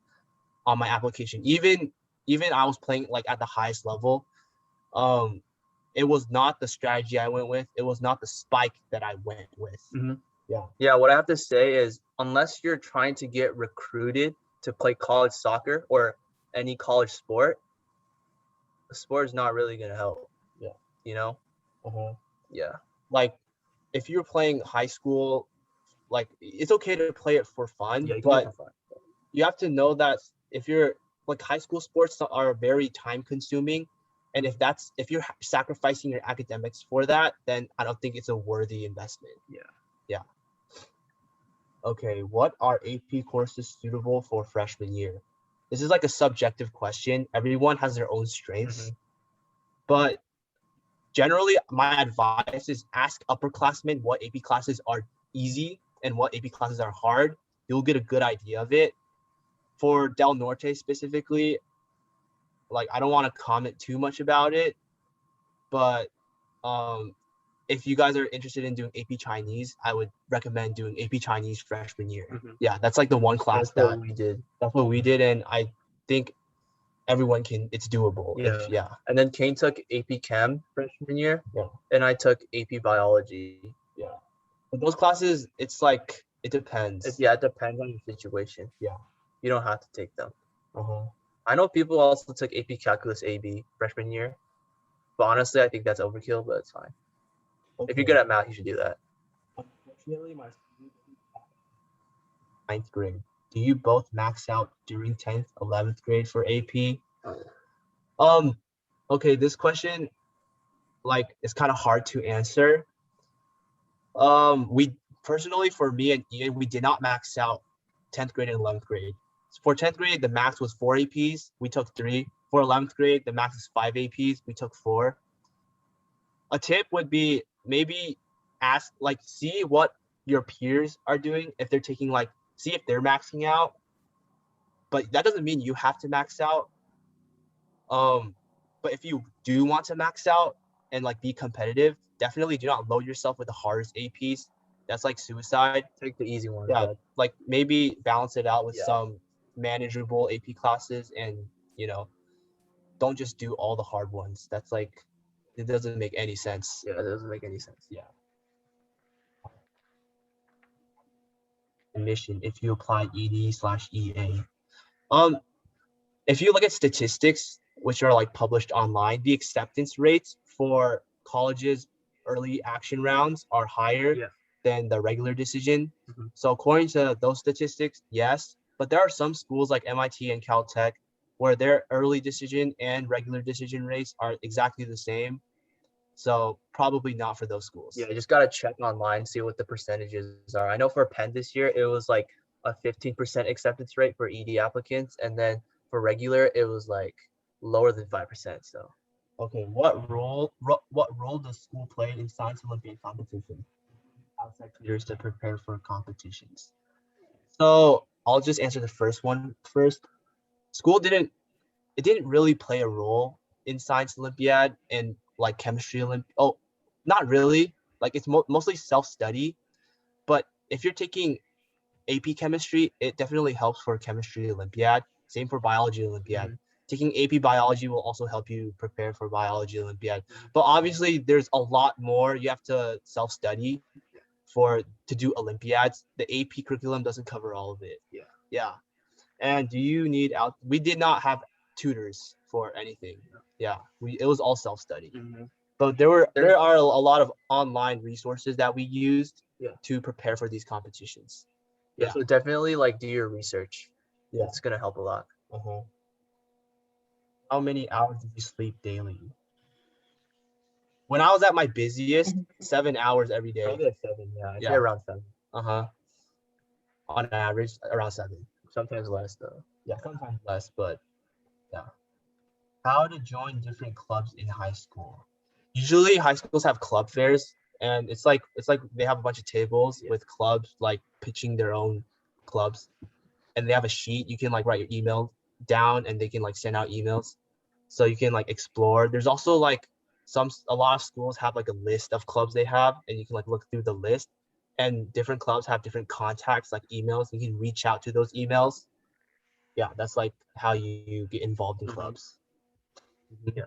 on my application. Even I was playing like at the highest level. It was not the strategy I went with. It was not the spike that I went with. Yeah, what I have to say is unless you're trying to get recruited to play college soccer or any college sport, the sport is not really going to help. Yeah. You know? Yeah. Like if you're playing high school, like it's okay to play it for fun, Yeah, you can do it but for fun. you have to know that if you're like high school sports are very time consuming, and if you're sacrificing your academics for that, then I don't think it's a worthy investment. Yeah. Okay, what are AP courses suitable for freshman year? This is like a subjective question. Everyone has their own strengths, but generally my advice is ask upperclassmen what AP classes are easy and what AP classes are hard. You'll get a good idea of it. For Del Norte specifically, like I don't want to comment too much about it, but if you guys are interested in doing AP Chinese, I would recommend doing AP Chinese freshman year. Yeah, that's like the one class That's what we did. That's what we did, and I think everyone it's doable. Yeah. And then Kane took AP Chem freshman year. Yeah. And I took AP Biology. Yeah. But those classes, it's like it depends. It depends on your situation. Yeah. You don't have to take them. Uh-huh. I know people also took AP Calculus AB freshman year, but honestly, I think that's overkill, but it's fine. Okay. If you're good at math, you should do that. Unfortunately, my 9th grade. Do you both max out during 10th, 11th grade for AP? Okay, this question, like, it's kind of hard to answer. We personally, for me and Ian, we did not max out 10th grade and 11th grade. For 10th grade, the max was 4 APs. We took 3. For 11th grade, the max is 5 APs. We took 4. A tip would be maybe see what your peers are doing. If they're taking see if they're maxing out, but that doesn't mean you have to max out. But if you do want to max out and be competitive, definitely do not load yourself with the hardest APs. That's like suicide. Take the easy one. Yeah, maybe balance it out with some manageable AP classes, and don't just do all the hard ones. That's it doesn't make any sense. Yeah, it doesn't make any sense. Yeah. Admission if you apply ED/EA. If you look at statistics, which are published online, the acceptance rates for colleges' early action rounds are higher than the regular decision. So according to those statistics, yes, but there are some schools like MIT and Caltech where their early decision and regular decision rates are exactly the same. So probably not for those schools. Yeah, you just got to check online, see what the percentages are. I know for Penn this year, it was a 15% acceptance rate for ED applicants. And then for regular, it was lower than 5%. So, okay, what role does school play in Science Olympiad competition? Outside tutors to prepare for competitions. So I'll just answer the first one first. School didn't really play a role in science Olympiad and like chemistry Olympiad. Oh, not really. Like it's mostly self-study. But if you're taking AP chemistry, it definitely helps for chemistry Olympiad. Same for biology Olympiad. Taking AP biology will also help you prepare for biology Olympiad. But obviously there's a lot more you have to self-study to do Olympiads. The AP curriculum doesn't cover all of it. Yeah. And do you need we did not have tutors for anything. Yeah. It was all self-study. But there are a lot of online resources that we used to prepare for these competitions. Yeah, so definitely like do your research. Yeah. It's gonna help a lot. How many hours did you sleep daily? When I was at my busiest, 7 hours every day. Probably like 7, yeah. I'd say Yeah. around 7. On average, around 7. Sometimes less though. Yeah, sometimes less, but yeah. How to join different clubs in high school? Usually high schools have club fairs, and it's like they have a bunch of tables with clubs like pitching their own clubs, and they have a sheet. You can like write your email down, and they can like send out emails, so you can like explore. There's also like a lot of schools have like a list of clubs they have, and you can like look through the list, and different clubs have different contacts like emails. You can reach out to those emails. Yeah, that's like how you get involved in clubs. Yeah.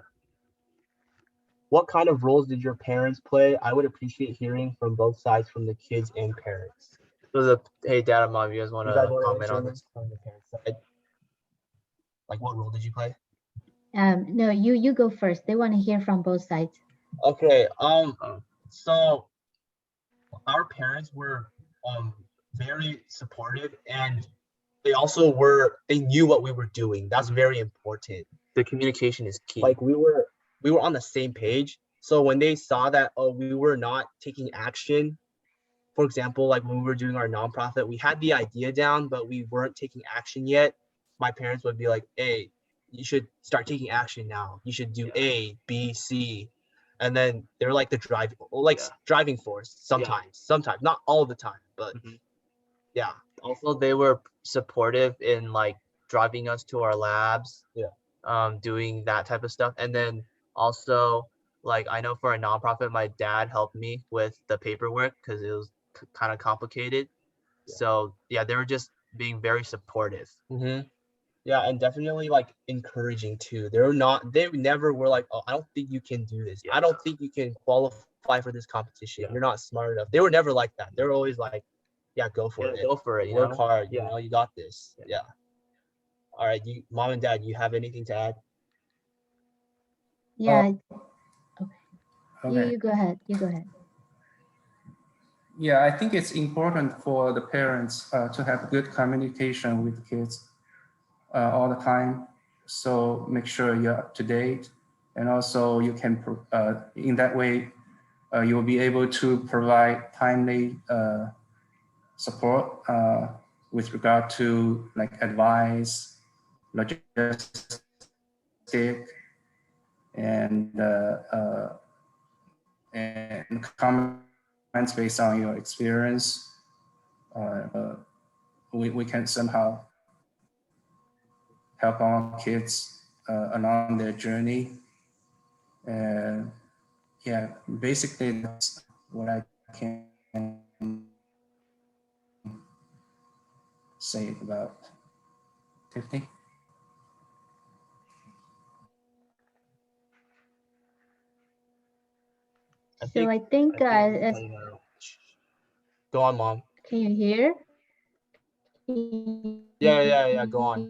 What kind of roles did your parents play? I would appreciate hearing from both sides, from the kids and parents. So hey, dad and mom, you guys want to comment on this? From the parents side? Like, what role did you play? No, you go first. They want to hear from both sides. Okay. So our parents were very supportive, and they knew what we were doing. That's very important. The communication is key. Like we were on the same page. So when they saw that we were not taking action, for example, like when we were doing our nonprofit, we had the idea down, but we weren't taking action yet. My parents would be like, "Hey, you should start taking action now. You should do A, B, C." And then they're like the driving force sometimes, not all the time, but yeah. Also, they were supportive in like driving us to our labs, doing that type of stuff. And then also, like, I know for a nonprofit, my dad helped me with the paperwork because it was kind of complicated. So yeah, they were just being very supportive. Yeah, and definitely like encouraging too. They never were like, "Oh, I don't think you can do this. I don't think you can qualify for this competition. You're not smart enough." They were never like that. They were always like, "Yeah, go for it. Go for it. Work hard. You know, you got this." Yeah. All right, mom and dad, you have anything to add? Yeah. Okay. You go ahead. You go ahead. Yeah, I think it's important for the parents to have good communication with kids all the time. So make sure you're up to date, and also you can, in that way, you will be able to provide timely support with regard to like advice, logistic, and comments based on your experience. We can somehow help our kids along their journey. And yeah, basically that's what I can say about Tiffany. So I think Go on, mom. can you hear? Yeah. Go on.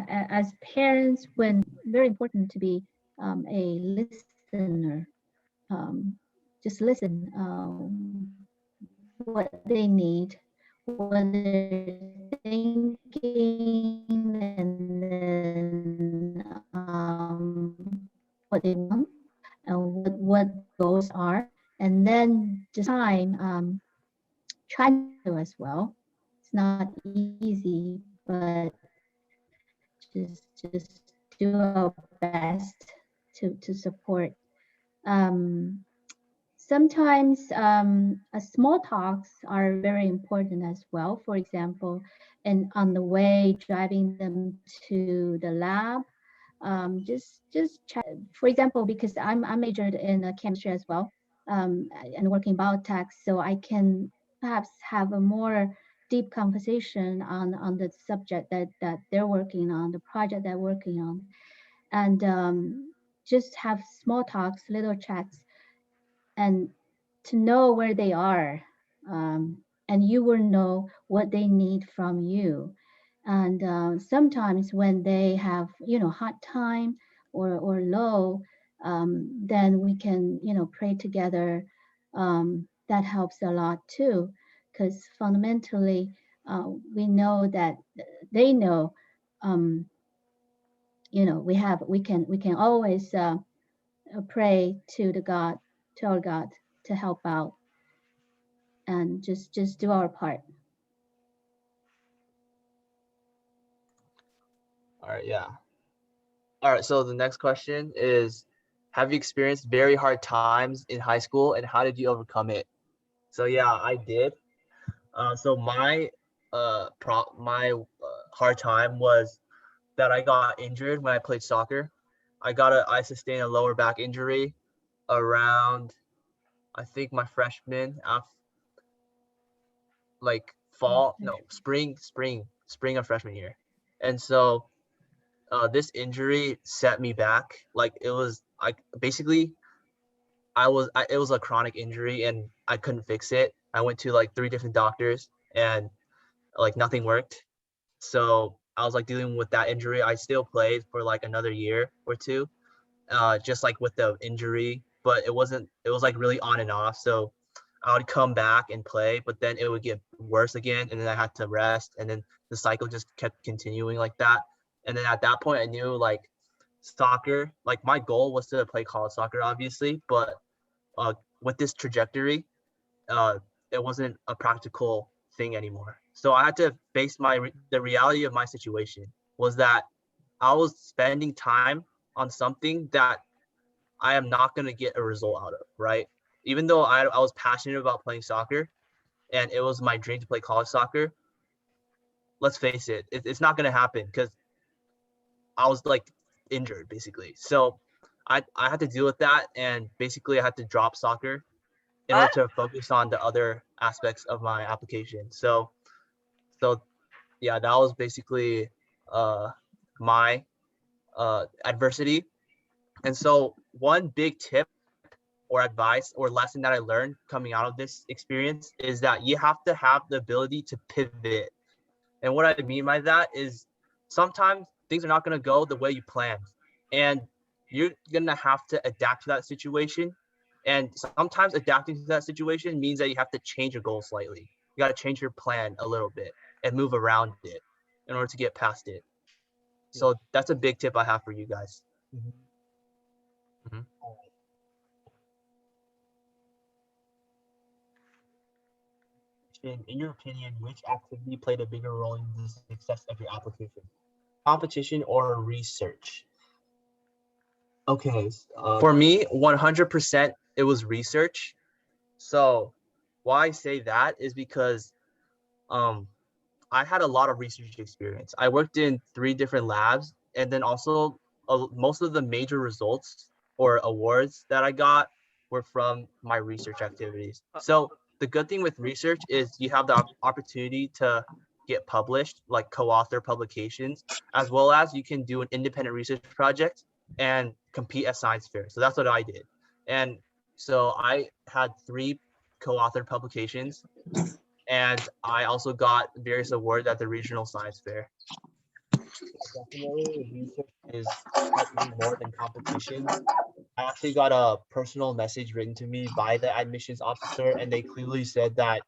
As parents, when very important to be a listener, just listen what they need, what they're thinking, and then what they want, and what goals are, and then just time try to as well. It's not easy, but just do our best to support. sometimes small talks are very important as well. For example, and on the way driving them to the lab, just chat. For example, because I majored in chemistry as well, and working biotech, so I can perhaps have a more deep conversation on the subject that they're working on, the project they're working on, and just have small talks, little chats, and to know where they are, and you will know what they need from you. And sometimes when they have, hard time or low, then we can, pray together. That helps a lot too, because fundamentally, we know that they know, um, we can always pray to the God, to our God, to help out and just do our part. All right, yeah. All right, so the next question is, have you experienced very hard times in high school and how did you overcome it? So yeah, I did. So my hard time was that I got injured when I played soccer. I sustained a lower back injury around, I think, my freshman like fall, no, spring of freshman year. And so this injury set me back. Like it was basically it was a chronic injury and I couldn't fix it. I went to like 3 different doctors and like nothing worked. So I was like dealing with that injury. I still played for like another year or two, just like with the injury, but it was like really on and off. So I would come back and play, but then it would get worse again, and then I had to rest, and then the cycle just kept continuing like that. And then at that point, I knew like soccer, like my goal was to play college soccer, obviously, but with this trajectory, it wasn't a practical thing anymore. So I had to face the reality of my situation was that I was spending time on something that I am not going to get a result out of, right? Even though I was passionate about playing soccer and it was my dream to play college soccer, let's face it, it's not going to happen because I was like injured basically. So I had to deal with that, and basically I had to drop soccer in order to focus on the other aspects of my application. So yeah, that was basically my adversity. And so one big tip or advice or lesson that I learned coming out of this experience is that you have to have the ability to pivot. And what I mean by that is sometimes things are not going to go the way you planned, and you're going to have to adapt to that situation. And sometimes adapting to that situation means that you have to change your goal slightly. You got to change your plan a little bit and move around it in order to get past it. So that's a big tip I have for you guys. In your opinion, which activity played a bigger role in the success of your application? Competition or research? Okay. For me, 100% it was research. So why I say that is because I had a lot of research experience. I worked in 3 different labs, and then also most of the major results or awards that I got were from my research activities. So the good thing with research is you have the opportunity to get published, like co-author publications, as well as you can do an independent research project and compete at science fairs. So that's what I did. And so I had 3 co-authored publications, and I also got various awards at the regional science fair. Definitely, research is slightly more than competition. I actually got a personal message written to me by the admissions officer, and they clearly said that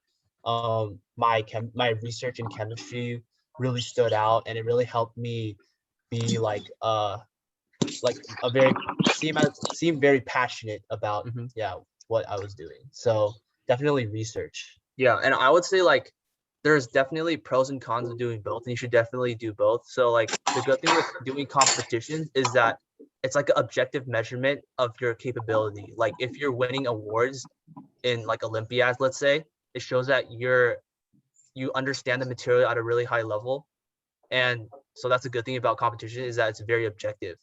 my research in chemistry really stood out, and it really helped me be like a very seem very passionate about what I was doing. So definitely research. Yeah, and I would say like there's definitely pros and cons of doing both, and you should definitely do both. So like the good thing with doing competitions is that it's like an objective measurement of your capability. Like if you're winning awards in like Olympiads, let's say, it shows that you understand the material at a really high level. And so that's a good thing about competition, is that it's very objective.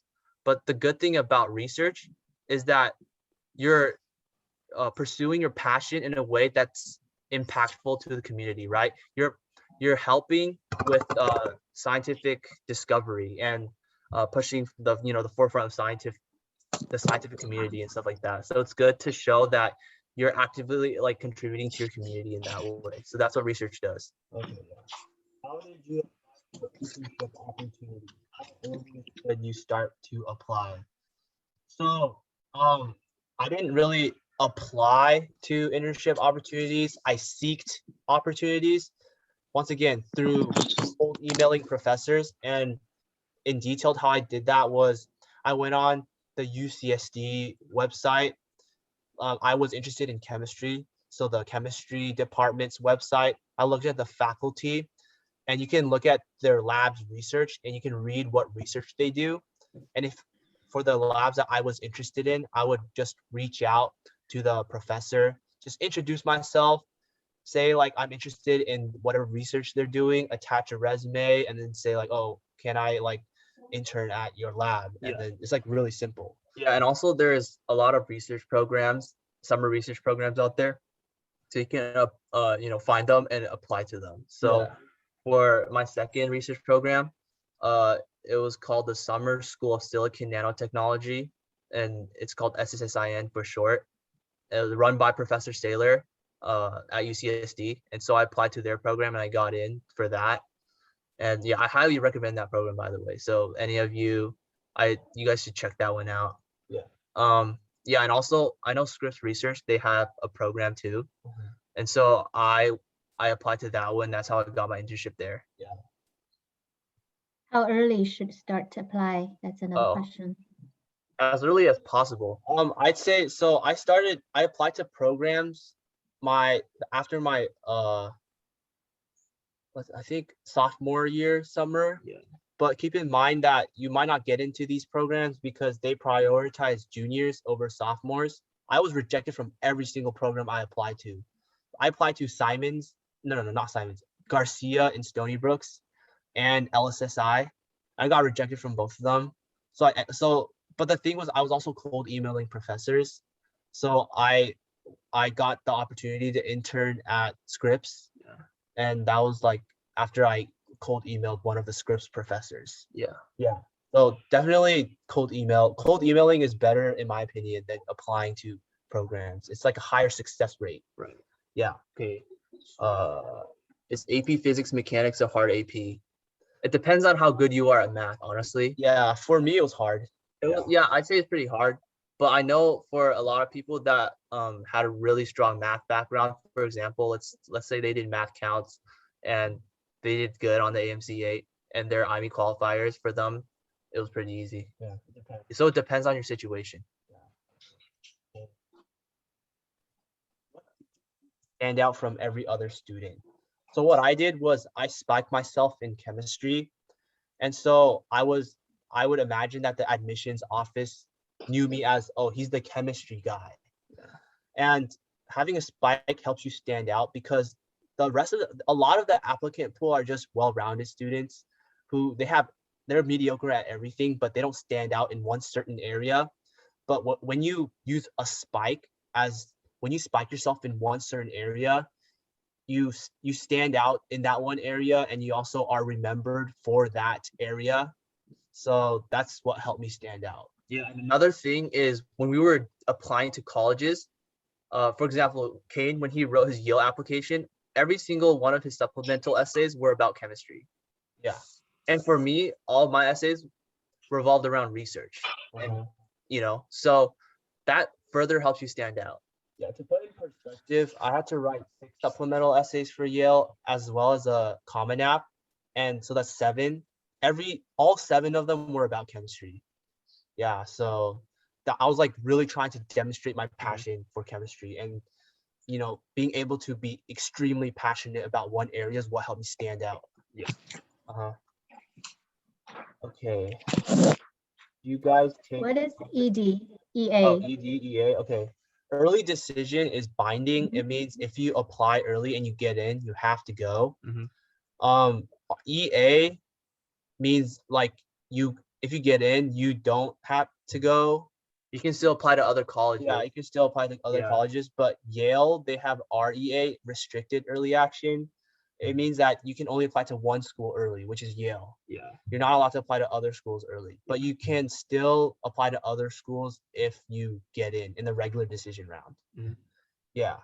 But the good thing about research is that you're pursuing your passion in a way that's impactful to the community, right? You're helping with scientific discovery and pushing the the forefront of the scientific community and stuff like that. So it's good to show that you're actively like contributing to your community in that way. So that's what research does. Okay. How did you apply for internship opportunity? How early did you start to apply? So, I didn't really apply to internship opportunities. I seeked opportunities, once again, through cold emailing professors. And in detailed, how I did that was I went on the UCSD website. I was interested in chemistry, so the chemistry department's website. I looked at the faculty, and you can look at their labs research, and you can read what research they do. And if for the labs that I was interested in, I would just reach out to the professor, just introduce myself, say like I'm interested in whatever research they're doing, attach a resume, and then say like, oh, can I like intern at your lab? And then it's like really simple. Yeah, and also there's a lot of research programs, summer research programs out there, so you can find them and apply to them. So for my second research program, it was called the Summer School of Silicon Nanotechnology, and it's called SSSIN for short. It was run by Professor Saylor at UCSD, and so I applied to their program and I got in for that. And yeah, I highly recommend that program, by the way. So any of you, you guys should check that one out. Yeah, and also I know Scripps Research, they have a program too, and so I applied to that one. That's how I got my internship there. How early should start to apply? That's another question. As early as possible. I'd say so. I applied to programs after my I think sophomore year summer. But keep in mind that you might not get into these programs because they prioritize juniors over sophomores. I was rejected from every single program I applied to. I applied to Simons, not Simons, Garcia and Stony Brooks and LSSI. I got rejected from both of them. But the thing was, I was also cold emailing professors. So I got the opportunity to intern at Scripps. And that was like after I cold emailed one of the Scripps professors. So definitely cold email. Cold emailing is better in my opinion than applying to programs. It's like a higher success rate. Okay. Is AP Physics Mechanics a hard AP? It depends on how good you are at math, honestly. For me it was hard. I'd say it's pretty hard, but I know for a lot of people that had a really strong math background, for example, let's say they did math counts and they did good on the AMC8 and their IME qualifiers, for them it was pretty easy. So it depends on your situation. Stand out from every other student. So what I did was I spiked myself in chemistry, and so I would imagine that the admissions office knew me as, oh, he's the chemistry guy. And having a spike helps you stand out because the rest of a lot of the applicant pool are just well-rounded students who they're mediocre at everything, but they don't stand out in one certain area. But when you use a spike when you spike yourself in one certain area, you stand out in that one area, and you also are remembered for that area. So that's what helped me stand out. And another thing is when we were applying to colleges, for example, Kane, when he wrote his Yale application, every single one of his supplemental essays were about chemistry. And for me, all of my essays revolved around research. And so that further helps you stand out. To put in perspective, I had to write 6 supplemental essays for Yale as well as a Common App, and so that's 7. All 7 of them were about chemistry. So I was like really trying to demonstrate my passion for chemistry, and being able to be extremely passionate about one area is what helped me stand out. Okay. Do You guys take. What is ED? Oh, EA? EDEA. Okay. Early decision is binding. It means if you apply early and you get in, you have to go. EA means like if you get in, you don't have to go. You can still apply to other colleges. Yeah, you can still apply to other Yeah. colleges, but Yale, they have REA, restricted early action. It means that you can only apply to one school early, which is Yale. Yeah. You're not allowed to apply to other schools early, but you can still apply to other schools if you get in the regular decision round. Yeah.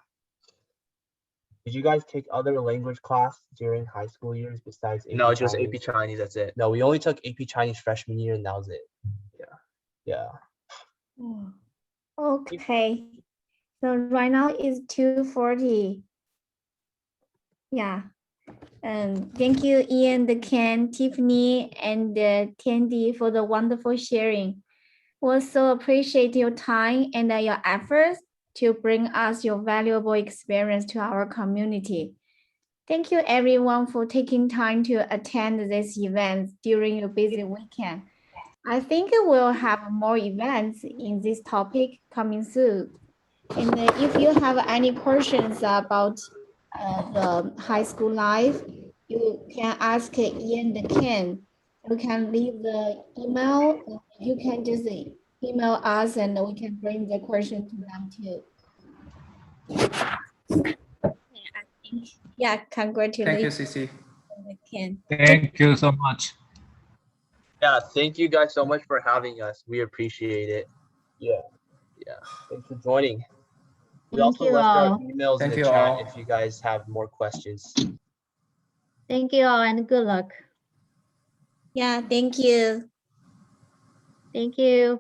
Did you guys take other language class during high school years besides AP No, just Chinese? AP Chinese. That's it. No, we only took AP Chinese freshman year and that was it. Yeah. Okay. So right now is 2:40. Yeah. Thank you, Ian, Ken, Tiffany, and Tandy for the wonderful sharing. We also appreciate your time and your efforts to bring us your valuable experience to our community. Thank you everyone for taking time to attend this event during your busy weekend. I think we'll have more events in this topic coming soon. And if you have any questions about the high school life, you can ask Ian and Ken. You can leave the email. You can just email us and we can bring the question to them too. Yeah, congratulations. Thank you, Cici. Ken. Thank you so much. Yeah. Thank you guys so much for having us. We appreciate it. Yeah. Thanks for joining. We Thank also you left our all. emails in Thank the you chat all. if you guys have more questions. Thank you all and good luck. Yeah, thank you. Thank you.